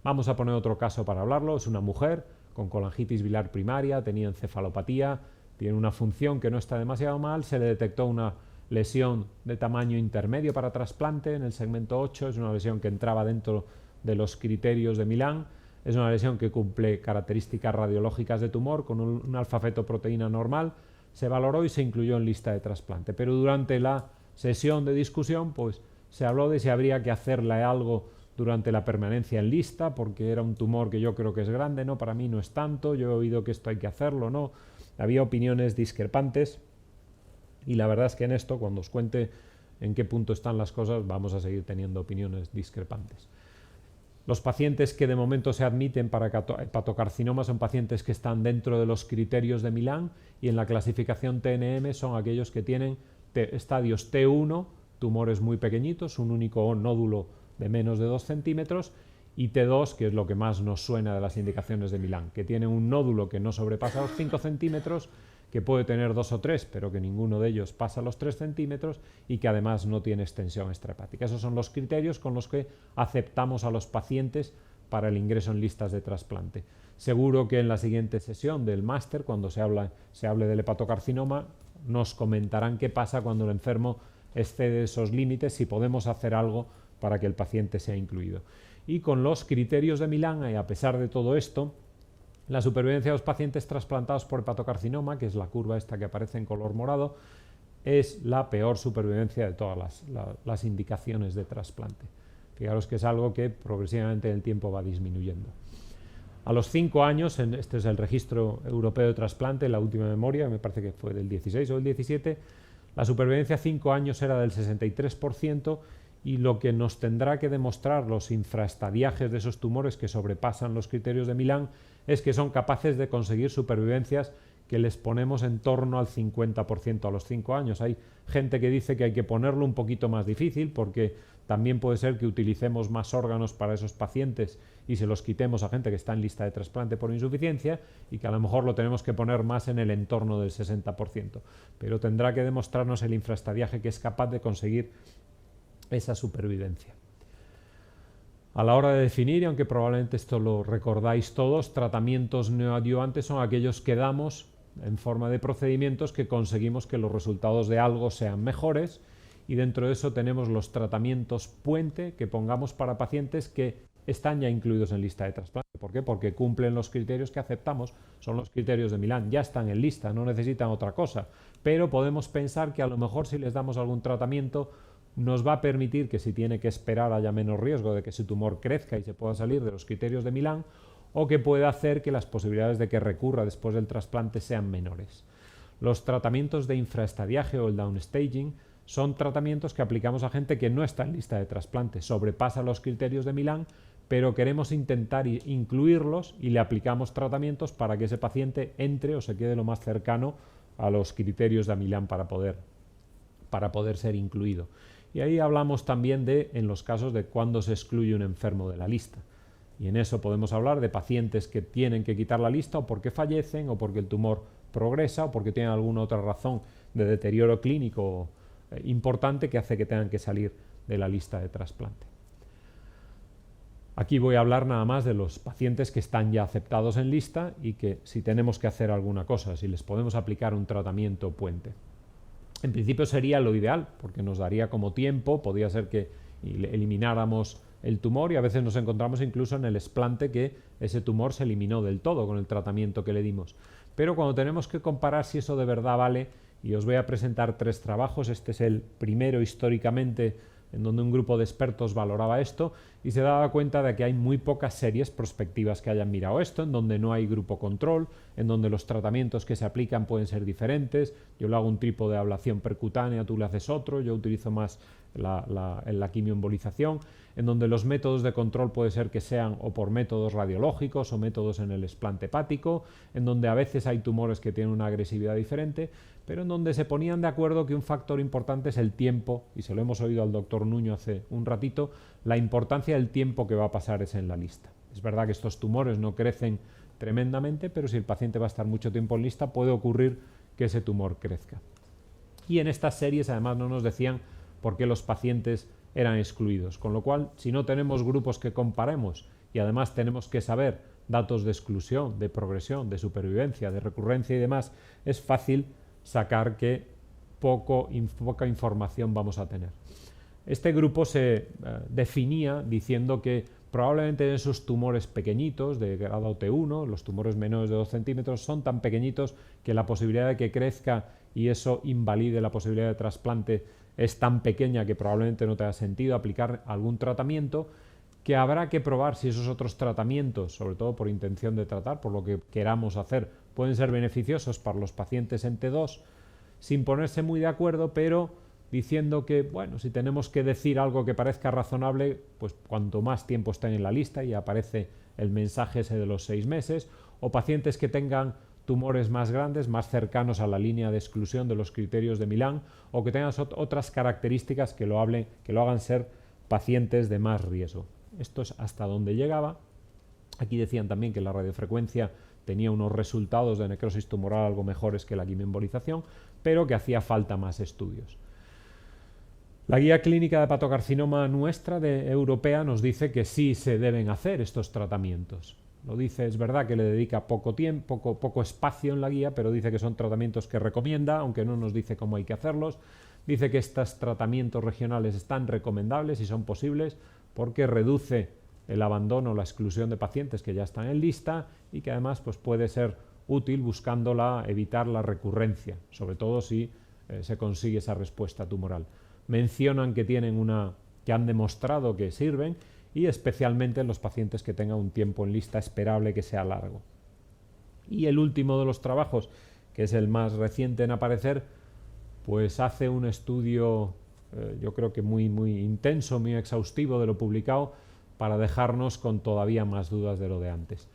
Vamos a poner otro caso para hablarlo. Es una mujer con colangitis bilar primaria, tenía encefalopatía, tiene una función que no está demasiado mal, se le detectó una lesión de tamaño intermedio para trasplante en el segmento 8, es una lesión que entraba dentro de los criterios de Milán, es una lesión que cumple características radiológicas de tumor con un alfa-fetoproteína normal, se valoró y se incluyó en lista de trasplante, pero durante la sesión de discusión pues se habló de si habría que hacerle algo durante la permanencia en lista, porque era un tumor que yo creo que es grande, no, para mí no es tanto, yo he oído que esto hay que hacerlo, no, había opiniones discrepantes y la verdad es que en esto, cuando os cuente en qué punto están las cosas, vamos a seguir teniendo opiniones discrepantes. Los pacientes que de momento se admiten para hepatocarcinoma son pacientes que están dentro de los criterios de Milán y en la clasificación TNM son aquellos que tienen estadios T1, tumores muy pequeñitos, un único nódulo de menos de 2 centímetros, y T2, que es lo que más nos suena de las indicaciones de Milán, que tiene un nódulo que no sobrepasa los 5 centímetros, que puede tener 2 o 3, pero que ninguno de ellos pasa los 3 centímetros y que además no tiene extensión extrahepática. Esos son los criterios con los que aceptamos a los pacientes para el ingreso en listas de trasplante. Seguro que en la siguiente sesión del máster, cuando se hable del hepatocarcinoma, nos comentarán qué pasa cuando el enfermo excede esos límites, si podemos hacer algo para que el paciente sea incluido. Y con los criterios de Milán, y a pesar de todo esto, la supervivencia de los pacientes trasplantados por hepatocarcinoma, que es la curva esta que aparece en color morado, es la peor supervivencia de todas las indicaciones de trasplante. Fijaros que es algo que progresivamente en el tiempo va disminuyendo. A los 5 años, este es el registro europeo de trasplante, la última memoria, me parece que fue del 16 o el 17, la supervivencia a 5 años era del 63%, y lo que nos tendrá que demostrar los infraestadiajes de esos tumores que sobrepasan los criterios de Milán es que son capaces de conseguir supervivencias que les ponemos en torno al 50% a los 5 años. Hay gente que dice que hay que ponerlo un poquito más difícil porque también puede ser que utilicemos más órganos para esos pacientes y se los quitemos a gente que está en lista de trasplante por insuficiencia y que a lo mejor lo tenemos que poner más en el entorno del 60%. Pero tendrá que demostrarnos el infraestadiaje que es capaz de conseguir esa supervivencia. A la hora de definir, y aunque probablemente esto lo recordáis todos, tratamientos neoadyuvantes son aquellos que damos en forma de procedimientos que conseguimos que los resultados de algo sean mejores, y dentro de eso tenemos los tratamientos puente que pongamos para pacientes que están ya incluidos en lista de trasplante. ¿Por qué? Porque cumplen los criterios que aceptamos, son los criterios de Milán, ya están en lista, no necesitan otra cosa, pero podemos pensar que a lo mejor si les damos algún tratamiento nos va a permitir que si tiene que esperar haya menos riesgo de que su tumor crezca y se pueda salir de los criterios de Milán, o que pueda hacer que las posibilidades de que recurra después del trasplante sean menores. Los tratamientos de infraestadiaje o el downstaging son tratamientos que aplicamos a gente que no está en lista de trasplante, sobrepasa los criterios de Milán, pero queremos intentar incluirlos y le aplicamos tratamientos para que ese paciente entre o se quede lo más cercano a los criterios de Amilán para poder ser incluido. Y ahí hablamos también en los casos de cuándo se excluye un enfermo de la lista. Y en eso podemos hablar de pacientes que tienen que quitar la lista o porque fallecen o porque el tumor progresa o porque tienen alguna otra razón de deterioro clínico importante que hace que tengan que salir de la lista de trasplante. Aquí voy a hablar nada más de los pacientes que están ya aceptados en lista y que si tenemos que hacer alguna cosa, si les podemos aplicar un tratamiento puente. En principio sería lo ideal, porque nos daría como tiempo, podría ser que elimináramos el tumor y a veces nos encontramos incluso en el explante que ese tumor se eliminó del todo con el tratamiento que le dimos. Pero cuando tenemos que comparar si eso de verdad vale, y os voy a presentar 3 trabajos, este es el primero históricamente en donde un grupo de expertos valoraba esto y se daba cuenta de que hay muy pocas series prospectivas que hayan mirado esto, en donde no hay grupo control, en donde los tratamientos que se aplican pueden ser diferentes. Yo le hago un tipo de ablación percutánea, tú le haces otro, yo utilizo más la quimioembolización, en donde los métodos de control puede ser que sean o por métodos radiológicos o métodos en el explante hepático, en donde a veces hay tumores que tienen una agresividad diferente, pero en donde se ponían de acuerdo que un factor importante es el tiempo, y se lo hemos oído al doctor Nuño hace un ratito, la importancia del tiempo que va a pasar ese en la lista. Es verdad que estos tumores no crecen tremendamente, pero si el paciente va a estar mucho tiempo en lista, puede ocurrir que ese tumor crezca. Y en estas series además no nos decían por qué los pacientes eran excluidos, con lo cual si no tenemos grupos que comparemos y además tenemos que saber datos de exclusión, de progresión, de supervivencia, de recurrencia y demás, es fácil sacar que poca información vamos a tener. Este grupo se definía diciendo que probablemente en esos tumores pequeñitos de grado T1, los tumores menores de 2 centímetros, son tan pequeñitos que la posibilidad de que crezca y eso invalide la posibilidad de trasplante es tan pequeña que probablemente no tenga sentido aplicar algún tratamiento, que habrá que probar si esos otros tratamientos, sobre todo por intención de tratar, por lo que queramos hacer, pueden ser beneficiosos para los pacientes en T2, sin ponerse muy de acuerdo, pero diciendo que, bueno, si tenemos que decir algo que parezca razonable, pues cuanto más tiempo estén en la lista y aparece el mensaje ese de los 6 meses, o pacientes que tengan tumores más grandes, más cercanos a la línea de exclusión de los criterios de Milán, o que tengan otras características que lo hagan ser pacientes de más riesgo. Esto es hasta donde llegaba. Aquí decían también que la radiofrecuencia tenía unos resultados de necrosis tumoral algo mejores que la quimioembolización, pero que hacía falta más estudios. La guía clínica de hepatocarcinoma nuestra, europea, nos dice que sí se deben hacer estos tratamientos. Lo dice, es verdad que le dedica poco tiempo, poco espacio en la guía, pero dice que son tratamientos que recomienda, aunque no nos dice cómo hay que hacerlos. Dice que estos tratamientos regionales están recomendables y son posibles porque reduce el abandono o la exclusión de pacientes que ya están en lista y que además pues, puede ser útil buscando evitar la recurrencia, sobre todo si se consigue esa respuesta tumoral. Mencionan que que han demostrado que sirven y especialmente en los pacientes que tengan un tiempo en lista esperable que sea largo. Y el último de los trabajos, que es el más reciente en aparecer, pues hace un estudio yo creo que muy intenso, muy exhaustivo de lo publicado para dejarnos con todavía más dudas de lo de antes.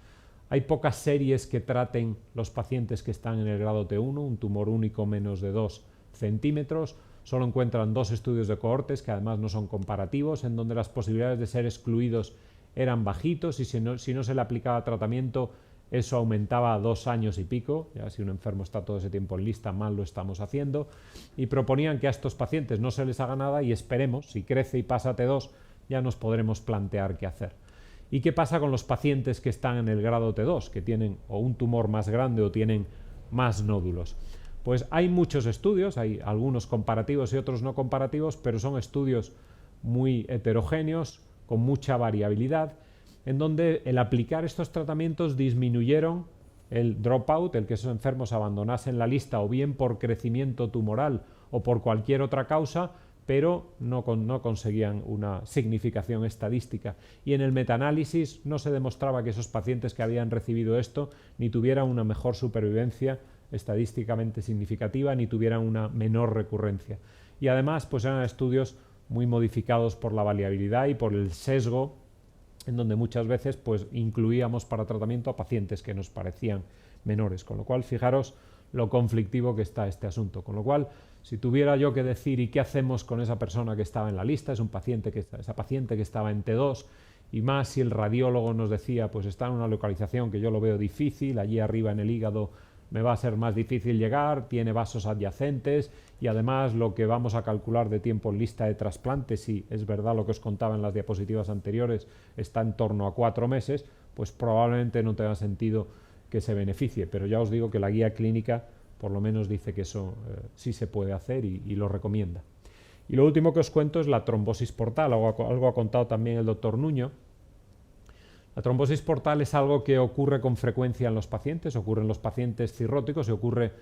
Hay pocas series que traten los pacientes que están en el grado T1, un tumor único menos de 2 centímetros. Solo encuentran 2 estudios de cohortes que además no son comparativos, en donde las posibilidades de ser excluidos eran bajitos y si no se le aplicaba tratamiento eso aumentaba a 2 años y pico, ya si un enfermo está todo ese tiempo en lista, mal lo estamos haciendo, y proponían que a estos pacientes no se les haga nada y esperemos, si crece y pasa T2, ya nos podremos plantear qué hacer. ¿Y qué pasa con los pacientes que están en el grado T2, que tienen o un tumor más grande o tienen más nódulos? Pues hay muchos estudios, hay algunos comparativos y otros no comparativos, pero son estudios muy heterogéneos, con mucha variabilidad, en donde el aplicar estos tratamientos disminuyeron el dropout, el que esos enfermos abandonasen la lista o bien por crecimiento tumoral o por cualquier otra causa, pero no conseguían una significación estadística. Y en el metaanálisis no se demostraba que esos pacientes que habían recibido esto ni tuvieran una mejor supervivencia estadísticamente significativa ni tuvieran una menor recurrencia. Y además pues eran estudios muy modificados por la variabilidad y por el sesgo en donde muchas veces pues incluíamos para tratamiento a pacientes que nos parecían menores, con lo cual fijaros lo conflictivo que está este asunto. Con lo cual, si tuviera yo que decir y qué hacemos con esa persona que estaba en la lista, esa paciente que estaba en T2, y más si el radiólogo nos decía, pues está en una localización que yo lo veo difícil, allí arriba en el hígado me va a ser más difícil llegar, tiene vasos adyacentes y además lo que vamos a calcular de tiempo en lista de trasplante, si es verdad lo que os contaba en las diapositivas anteriores, está en torno a 4 meses, pues probablemente no tenga sentido que se beneficie, pero ya os digo que la guía clínica por lo menos dice que eso sí se puede hacer y lo recomienda. Y lo último que os cuento es la trombosis portal, algo ha contado también el doctor Nuño. La trombosis portal es algo que ocurre con frecuencia en los pacientes, ocurre en los pacientes cirróticos y ocurre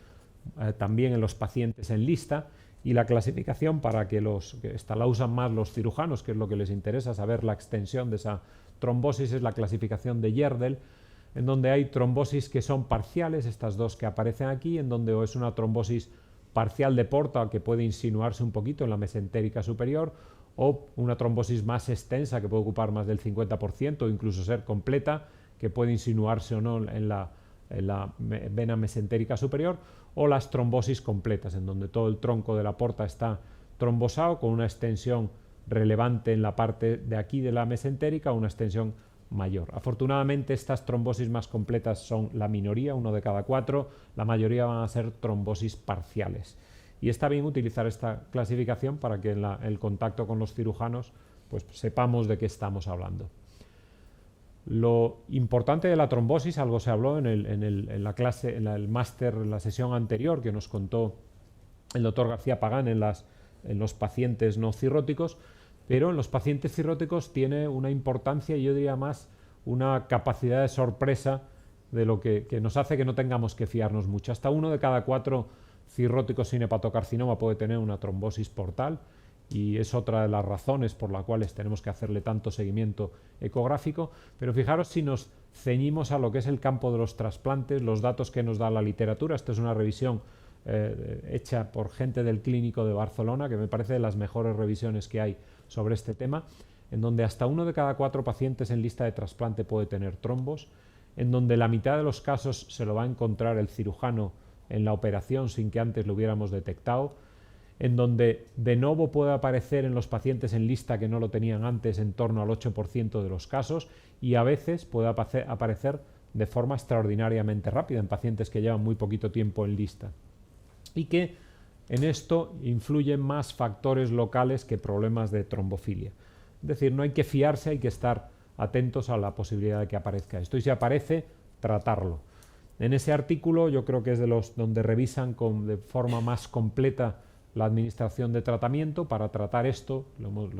también en los pacientes en lista, y la clasificación para que esta la usan más los cirujanos, que es lo que les interesa saber la extensión de esa trombosis, es la clasificación de Yerdel, en donde hay trombosis que son parciales, estas dos que aparecen aquí, en donde o es una trombosis parcial de porta que puede insinuarse un poquito en la mesentérica superior, o una trombosis más extensa que puede ocupar más del 50% o incluso ser completa, que puede insinuarse o no en la vena mesentérica superior, o las trombosis completas, en donde todo el tronco de la porta está trombosado con una extensión relevante en la parte de aquí de la mesentérica, una extensión mayor. Afortunadamente estas trombosis más completas son la minoría, 1 de cada 4, la mayoría van a ser trombosis parciales. Y está bien utilizar esta clasificación para que en el contacto con los cirujanos pues sepamos de qué estamos hablando. Lo importante de la trombosis, algo se habló en la clase, en el máster, en la sesión anterior que nos contó el doctor García Pagán en los pacientes no cirróticos, pero en los pacientes cirróticos tiene una importancia y yo diría más una capacidad de sorpresa de lo que nos hace que no tengamos que fiarnos mucho. Hasta 1 de cada 4 cirróticos sin hepatocarcinoma puede tener una trombosis portal, y es otra de las razones por las cuales tenemos que hacerle tanto seguimiento ecográfico. Pero fijaros, si nos ceñimos a lo que es el campo de los trasplantes, los datos que nos da la literatura, esta es una revisión hecha por gente del Clínico de Barcelona, que me parece de las mejores revisiones que hay sobre este tema, en donde hasta 1 de cada 4 pacientes en lista de trasplante puede tener trombos, en donde la mitad de los casos se lo va a encontrar el cirujano en la operación sin que antes lo hubiéramos detectado, en donde de nuevo puede aparecer en los pacientes en lista que no lo tenían antes en torno al 8% de los casos, y a veces puede aparecer de forma extraordinariamente rápida en pacientes que llevan muy poquito tiempo en lista, y que en esto influyen más factores locales que problemas de trombofilia. Es decir, no hay que fiarse, hay que estar atentos a la posibilidad de que aparezca esto, y si aparece, tratarlo. En ese artículo yo creo que es de los donde revisan de forma más completa la administración de tratamiento para tratar esto.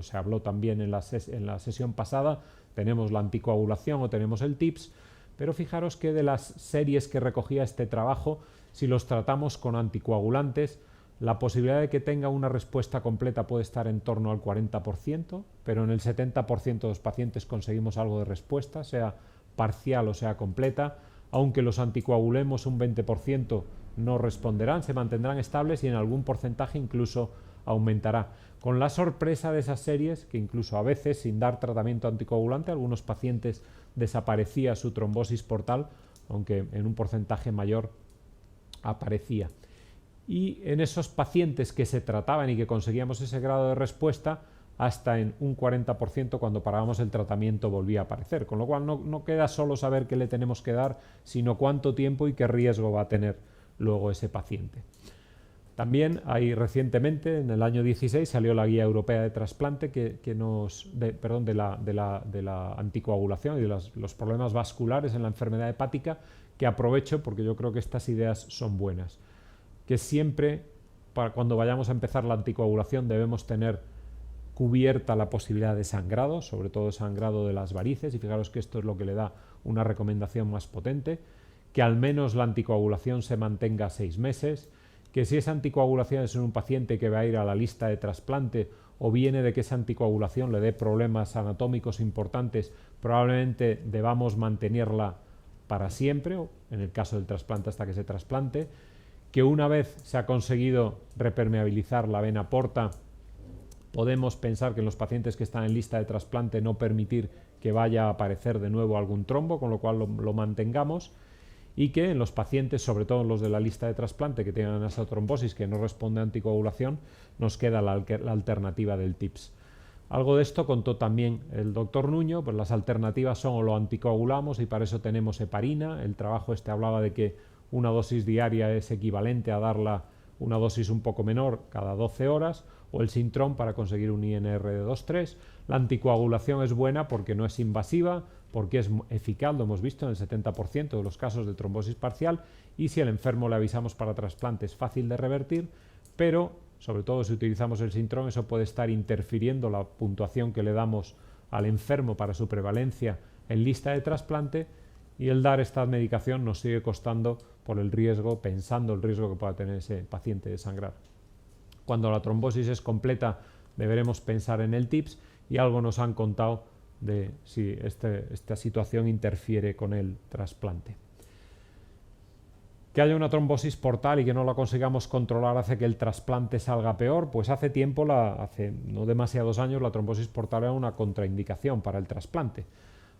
Se habló también en la sesión pasada, tenemos la anticoagulación o tenemos el TIPS, pero fijaros que de las series que recogía este trabajo, si los tratamos con anticoagulantes, la posibilidad de que tenga una respuesta completa puede estar en torno al 40%, pero en el 70% de los pacientes conseguimos algo de respuesta, sea parcial o sea completa. Aunque los anticoagulemos un 20%, no responderán, se mantendrán estables y en algún porcentaje incluso aumentará. Con la sorpresa de esas series, que incluso a veces sin dar tratamiento anticoagulante, algunos pacientes desaparecía su trombosis portal, aunque en un porcentaje mayor aparecía. Y en esos pacientes que se trataban y que conseguíamos ese grado de respuesta, hasta en un 40% cuando parábamos el tratamiento volvía a aparecer, con lo cual no queda solo saber qué le tenemos que dar, sino cuánto tiempo y qué riesgo va a tener luego ese paciente. También hay recientemente, en el año 16, salió la Guía Europea de Trasplante de la anticoagulación y de los problemas vasculares en la enfermedad hepática, que aprovecho porque yo creo que estas ideas son buenas. Que siempre, cuando vayamos a empezar la anticoagulación, debemos tener cubierta la posibilidad de sangrado, sobre todo sangrado de las varices, y fijaros que esto es lo que le da una recomendación más potente, que al menos la anticoagulación se mantenga 6 meses, que si esa anticoagulación es en un paciente que va a ir a la lista de trasplante o viene de que esa anticoagulación le dé problemas anatómicos importantes, probablemente debamos mantenerla para siempre, o en el caso del trasplante hasta que se trasplante, que una vez se ha conseguido repermeabilizar la vena porta, Podemos pensar que en los pacientes que están en lista de trasplante no permitir que vaya a aparecer de nuevo algún trombo, con lo cual lo mantengamos, y que en los pacientes, sobre todo en los de la lista de trasplante que tengan esa trombosis que no responde a anticoagulación, nos queda la alternativa del TIPS. Algo de esto contó también el doctor Nuño, pues las alternativas son o lo anticoagulamos y para eso tenemos heparina. El trabajo hablaba de que una dosis diaria es equivalente a darla una dosis un poco menor cada 12 horas, o el Sintrom para conseguir un INR de 2,3. La anticoagulación es buena porque no es invasiva, porque es eficaz, lo hemos visto en el 70% de los casos de trombosis parcial, y si al enfermo le avisamos para trasplante es fácil de revertir, pero sobre todo si utilizamos el Sintrom eso puede estar interfiriendo la puntuación que le damos al enfermo para su prevalencia en lista de trasplante, y el dar esta medicación nos sigue costando por el riesgo, pensando el riesgo que pueda tener ese paciente de sangrar. Cuando la trombosis es completa deberemos pensar en el TIPS, y algo nos han contado de si esta situación interfiere con el trasplante. Que haya una trombosis portal y que no la consigamos controlar hace que el trasplante salga peor. Pues hace tiempo, hace no demasiados años, la trombosis portal era una contraindicación para el trasplante.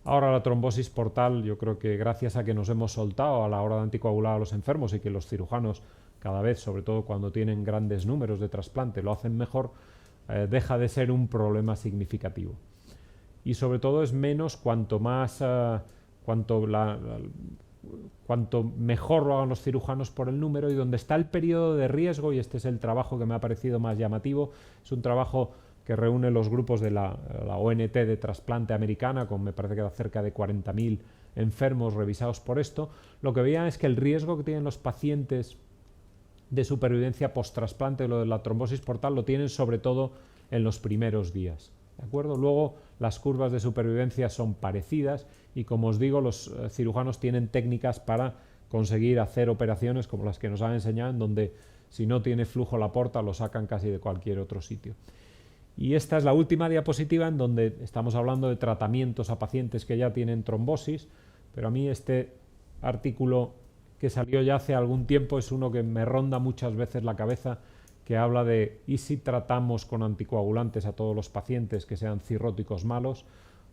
Ahora la trombosis portal, yo creo que gracias a que nos hemos soltado a la hora de anticoagular a los enfermos y que los cirujanos cada vez, sobre todo cuando tienen grandes números de trasplante, lo hacen mejor, deja de ser un problema significativo. Y sobre todo es menos cuanto mejor lo hagan los cirujanos por el número, y donde está el periodo de riesgo, y este es el trabajo que me ha parecido más llamativo, es un trabajo que reúne los grupos de la ONT de trasplante americana, con me parece que da cerca de 40.000 enfermos revisados por esto. Lo que veían es que el riesgo que tienen los pacientes de supervivencia post-trasplante, lo de la trombosis portal, lo tienen sobre todo en los primeros días. ¿De acuerdo? Luego las curvas de supervivencia son parecidas y, como os digo, los cirujanos tienen técnicas para conseguir hacer operaciones como las que nos han enseñado, en donde si no tiene flujo la porta lo sacan casi de cualquier otro sitio. Y esta es la última diapositiva en donde estamos hablando de tratamientos a pacientes que ya tienen trombosis, pero a mí este artículo que salió ya hace algún tiempo es uno que me ronda muchas veces la cabeza, que habla de ¿y si tratamos con anticoagulantes a todos los pacientes que sean cirróticos malos?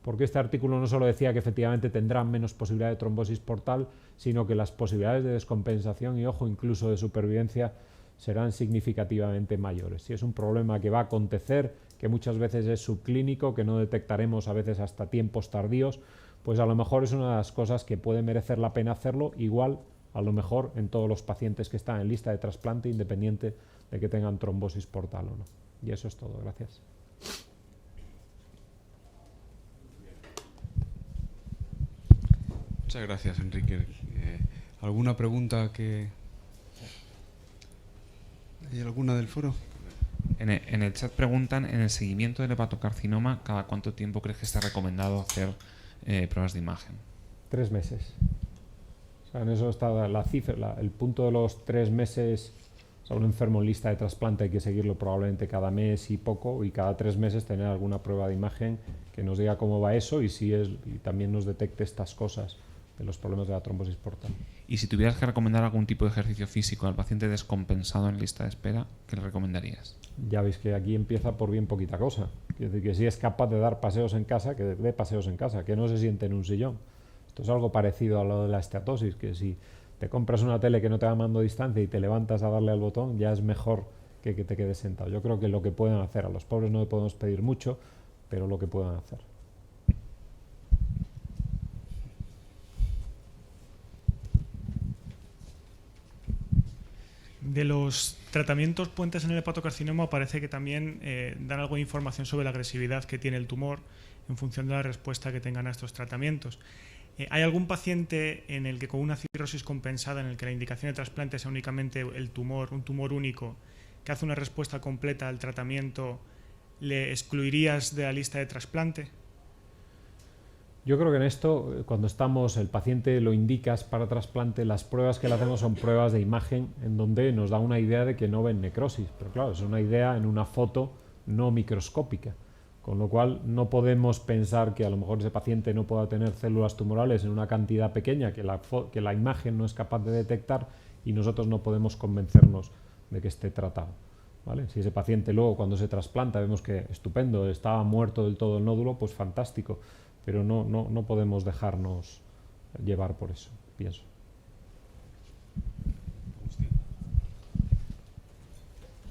Porque este artículo no solo decía que efectivamente tendrán menos posibilidad de trombosis portal, sino que las posibilidades de descompensación y, ojo, incluso de supervivencia serán significativamente mayores. Y es un problema que va a acontecer, que muchas veces es subclínico, que no detectaremos a veces hasta tiempos tardíos, pues a lo mejor es una de las cosas que puede merecer la pena hacerlo, igual a lo mejor en todos los pacientes que están en lista de trasplante, independiente de que tengan trombosis portal o no. Y eso es todo. Gracias. Muchas gracias, Enrique. ¿Alguna pregunta que... ¿Hay alguna del foro? En el chat preguntan, en el seguimiento del hepatocarcinoma, ¿cada cuánto tiempo crees que está recomendado hacer pruebas de imagen? 3 meses. O sea, en eso está la cifra, el punto de los 3 meses. O sea, un enfermo en lista de trasplante hay que seguirlo probablemente cada mes y poco, y cada 3 meses tener alguna prueba de imagen que nos diga cómo va eso y también nos detecte estas cosas de los problemas de la trombosis portal. Y si tuvieras que recomendar algún tipo de ejercicio físico al paciente descompensado en lista de espera, ¿qué le recomendarías? Ya veis que aquí empieza por bien poquita cosa. Es decir, que si es capaz de dar paseos en casa, que dé paseos en casa, que no se siente en un sillón. Esto es algo parecido a lo de la esteatosis, que si te compras una tele que no te va mando distancia y te levantas a darle al botón, ya es mejor que te quedes sentado. Yo creo que lo que pueden hacer, a los pobres no le podemos pedir mucho, pero lo que puedan hacer. De los tratamientos puentes en el hepatocarcinoma parece que también dan algo de información sobre la agresividad que tiene el tumor en función de la respuesta que tengan a estos tratamientos. ¿Hay algún paciente en el que con una cirrosis compensada, en el que la indicación de trasplante sea únicamente el tumor, un tumor único, que hace una respuesta completa al tratamiento, le excluirías de la lista de trasplante? Yo creo que en esto, cuando el paciente lo indicas para trasplante, las pruebas que le hacemos son pruebas de imagen en donde nos da una idea de que no ven necrosis, pero claro, es una idea en una foto no microscópica, con lo cual no podemos pensar que a lo mejor ese paciente no pueda tener células tumorales en una cantidad pequeña que la imagen no es capaz de detectar, y nosotros no podemos convencernos de que esté tratado. ¿vale? Si ese paciente luego cuando se trasplanta vemos que estupendo, estaba muerto del todo el nódulo, pues fantástico, pero no podemos dejarnos llevar por eso, pienso.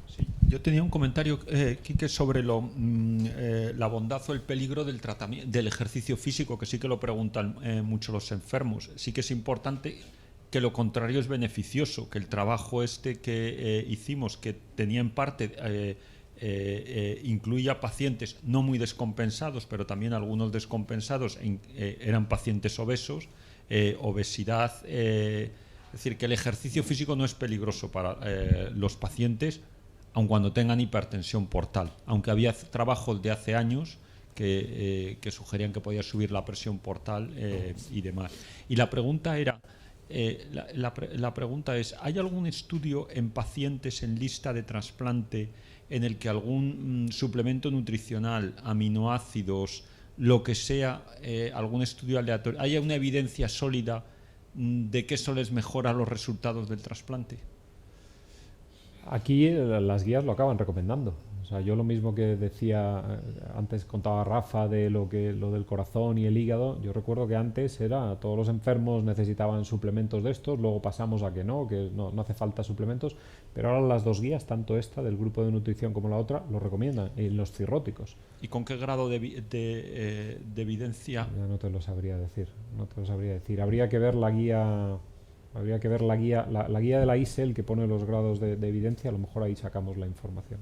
Sí, yo tenía un comentario, Quique, sobre la bondad o el peligro del tratamiento, del ejercicio físico, que sí que lo preguntan mucho los enfermos. Sí que es importante que lo contrario es beneficioso, que el trabajo que hicimos, que tenía en parte incluía pacientes no muy descompensados, pero también algunos descompensados, eran pacientes obesos, obesidad, es decir, que el ejercicio físico no es peligroso para los pacientes, aun cuando tengan hipertensión portal, aunque había trabajos de hace años que sugerían que podía subir la presión portal y demás. Y la pregunta era, la pregunta es, ¿hay algún estudio en pacientes en lista de trasplante en el que algún suplemento nutricional, aminoácidos, lo que sea, algún estudio aleatorio, haya una evidencia sólida de que eso les mejora los resultados del trasplante? Aquí las guías lo acaban recomendando. O sea, yo lo mismo que decía antes, contaba Rafa de lo del corazón y el hígado. Yo recuerdo que antes todos los enfermos necesitaban suplementos de estos, luego pasamos a que no hace falta suplementos, pero ahora las dos guías, tanto esta del grupo de nutrición como la otra, lo recomiendan, y los cirróticos. ¿Y con qué grado de evidencia? Ya no te lo sabría decir, Habría que ver la guía. Habría que ver la guía de la ISEL que pone los grados de evidencia, a lo mejor ahí sacamos la información.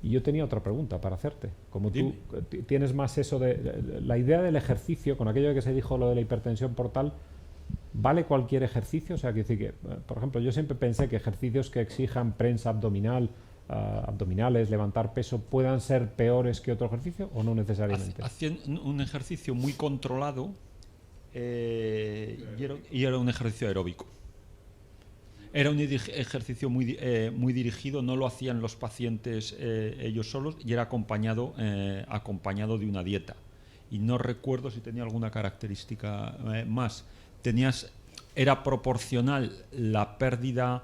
Y yo tenía otra pregunta para hacerte. Como tú tienes más eso de la idea del ejercicio, con aquello de que se dijo lo de la hipertensión portal, ¿vale cualquier ejercicio? O sea, quiero decir que, por ejemplo, yo siempre pensé que ejercicios que exijan prensa abdominal, abdominales, levantar peso, puedan ser peores que otro ejercicio o no necesariamente. Hacían un ejercicio muy controlado y era un ejercicio aeróbico. Era un ejercicio muy dirigido, no lo hacían los pacientes ellos solos y era acompañado de una dieta. Y no recuerdo si tenía alguna característica más. Era proporcional la pérdida,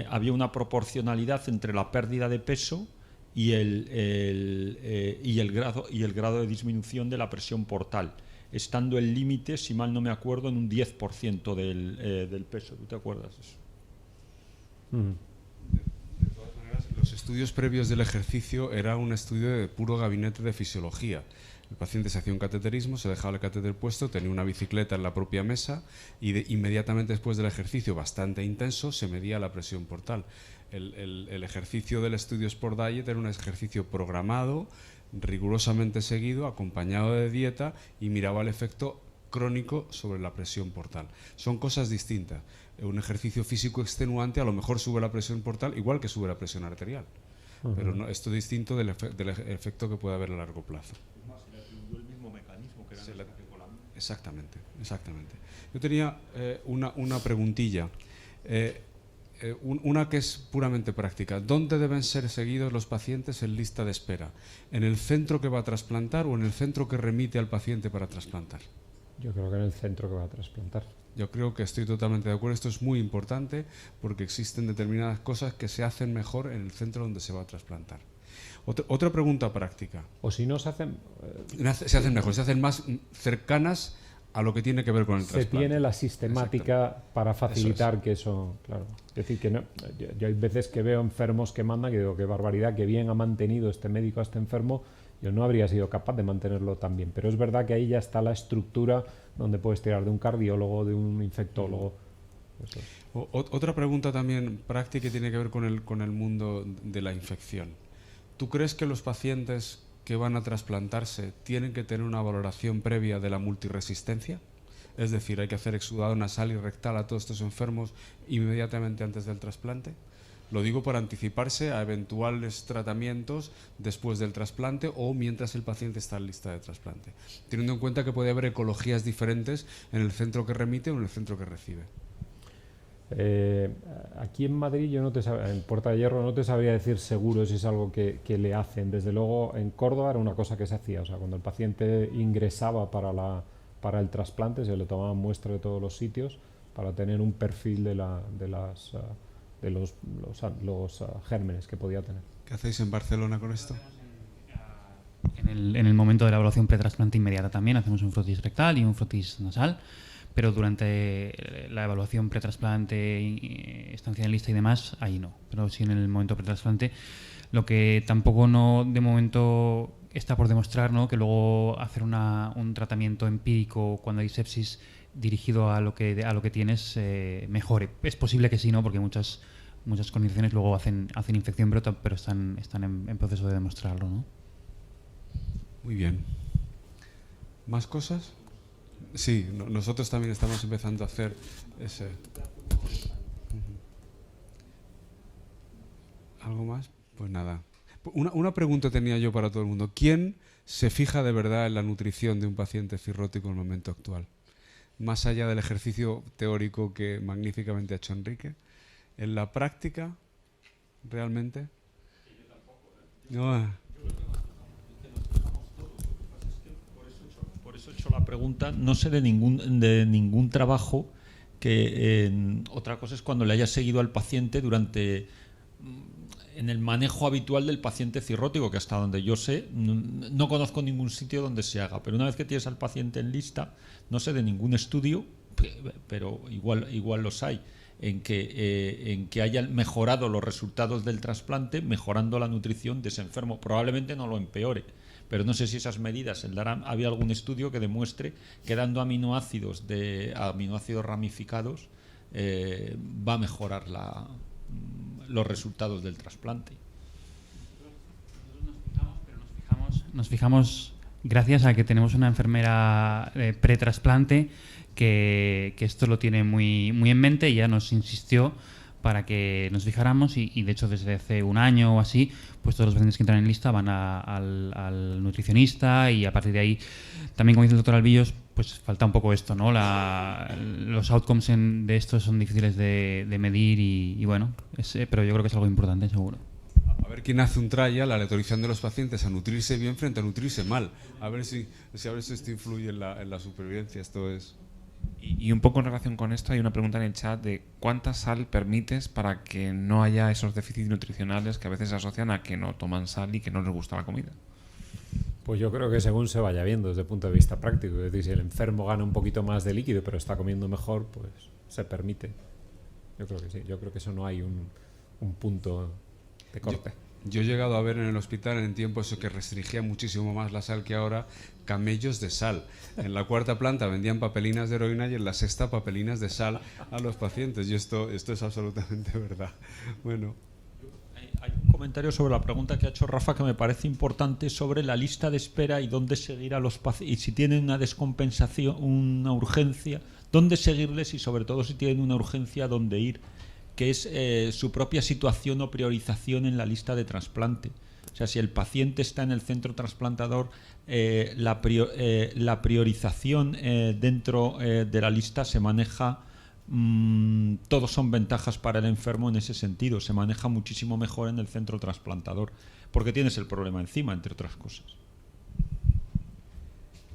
había una proporcionalidad entre la pérdida de peso y el grado de disminución de la presión portal, estando el límite, si mal no me acuerdo, en un 10% del peso. ¿Tú te acuerdas de eso? De todas maneras, los estudios previos del ejercicio era un estudio de puro gabinete de fisiología. El paciente se hacía un cateterismo, se dejaba el catéter puesto, tenía una bicicleta en la propia mesa y inmediatamente después del ejercicio bastante intenso se medía la presión portal. El ejercicio del estudio Sport Diet era un ejercicio programado, rigurosamente seguido, acompañado de dieta y miraba el efecto crónico sobre la presión portal. Son cosas distintas. Un ejercicio físico extenuante a lo mejor sube la presión portal igual que sube la presión arterial. Pero no, esto es distinto del efecto que puede haber a largo plazo. El mismo mecanismo que era Exactamente. Yo tenía una preguntilla. Una que es puramente práctica. ¿Dónde deben ser seguidos los pacientes en lista de espera? ¿En el centro que va a trasplantar o en el centro que remite al paciente para trasplantar? Yo creo que en el centro que va a trasplantar. Yo creo que estoy totalmente de acuerdo. Esto es muy importante porque existen determinadas cosas que se hacen mejor en el centro donde se va a trasplantar. Otra pregunta práctica. O si no se hacen... Se hacen mejor, se hacen más cercanas a lo que tiene que ver con el trasplante. Se tiene la sistemática para facilitar que eso... Claro. Es decir, que no, yo hay veces que veo enfermos que mandan, que digo, qué barbaridad, que bien ha mantenido este médico a este enfermo. Yo no habría sido capaz de mantenerlo tan bien, pero es verdad que ahí ya está la estructura donde puedes tirar de un cardiólogo, de un infectólogo. Eso. Otra pregunta también práctica que tiene que ver con el mundo de la infección. ¿Tú crees que los pacientes que van a trasplantarse tienen que tener una valoración previa de la multiresistencia? Es decir, hay que hacer exudado nasal y rectal a todos estos enfermos inmediatamente antes del trasplante. Lo digo por anticiparse a eventuales tratamientos después del trasplante o mientras el paciente está en lista de trasplante, teniendo en cuenta que puede haber ecologías diferentes en el centro que remite o en el centro que recibe. Aquí en Madrid, en Puerta de Hierro, no te sabría decir seguro si es algo que le hacen. Desde luego, en Córdoba era una cosa que se hacía. O sea, cuando el paciente ingresaba para el trasplante, se le tomaban muestra de todos los sitios para tener un perfil de los gérmenes que podía tener. ¿Qué hacéis en Barcelona con esto? En el momento de la evaluación pretrasplante inmediata también hacemos un frotis rectal y un frotis nasal, pero durante la evaluación pretrasplante, estancia en lista y demás, ahí no. Pero sí en el momento pretrasplante, lo que tampoco de momento está por demostrar, ¿no? Que luego hacer un tratamiento empírico cuando hay sepsis dirigido a lo que tienes mejore. Es posible que sí, ¿no? Porque muchas condiciones luego hacen infección, pero están en proceso de demostrarlo, ¿no? Muy bien. ¿Más cosas? Sí, nosotros también estamos empezando a hacer ese. ¿Algo más? Pues nada. Una pregunta tenía yo para todo el mundo. ¿Quién se fija de verdad en la nutrición de un paciente cirrótico en el momento actual? Más allá del ejercicio teórico que magníficamente ha hecho Enrique. ¿En la práctica, realmente? No. Por eso he hecho la pregunta. No sé de ningún trabajo que otra cosa es cuando le hayas seguido al paciente en el manejo habitual del paciente cirrótico, que hasta donde yo sé, no conozco ningún sitio donde se haga. Pero una vez que tienes al paciente en lista, no sé de ningún estudio, pero igual los hay, en que hayan mejorado los resultados del trasplante, mejorando la nutrición de ese enfermo. Probablemente no lo empeore, pero no sé si esas medidas, había algún estudio que demuestre que dando aminoácidos ramificados va a mejorar los resultados del trasplante. Nos fijamos gracias a que tenemos una enfermera pretrasplante que esto lo tiene muy en mente y ya nos insistió para que nos fijáramos y de hecho desde hace un año o así, pues todos los pacientes que entran en lista van al nutricionista y a partir de ahí también, como dice el doctor Albillos, pues falta un poco esto, ¿no? Los outcomes de esto son difíciles de medir y bueno, pero yo creo que es algo importante, seguro. A ver quién hace un trial, la aleatorización de los pacientes a nutrirse bien frente a nutrirse mal. A ver si esto influye en la supervivencia. Esto es... Y un poco en relación con esto hay una pregunta en el chat de ¿cuánta sal permites para que no haya esos déficits nutricionales que a veces se asocian a que no toman sal y que no les gusta la comida? Pues yo creo que según se vaya viendo desde el punto de vista práctico, es decir, si el enfermo gana un poquito más de líquido pero está comiendo mejor, pues se permite. Yo creo que sí, yo creo que eso no hay un punto de corte. Yo he llegado a ver en el hospital en tiempo eso que restringía muchísimo más la sal que ahora, camellos de sal. En la cuarta planta vendían papelinas de heroína y en la sexta papelinas de sal a los pacientes. Y esto es absolutamente verdad. Bueno. Hay un comentario sobre la pregunta que ha hecho Rafa que me parece importante sobre la lista de espera y dónde seguir a los pacientes. Y si tienen una descompensación, una urgencia, dónde seguirles y sobre todo si tienen una urgencia, dónde ir, que es su propia situación o priorización en la lista de trasplante. O sea, si el paciente está en el centro trasplantador, la priorización dentro de la lista se maneja, todos son ventajas para el enfermo en ese sentido, se maneja muchísimo mejor en el centro trasplantador, porque tienes el problema encima, entre otras cosas.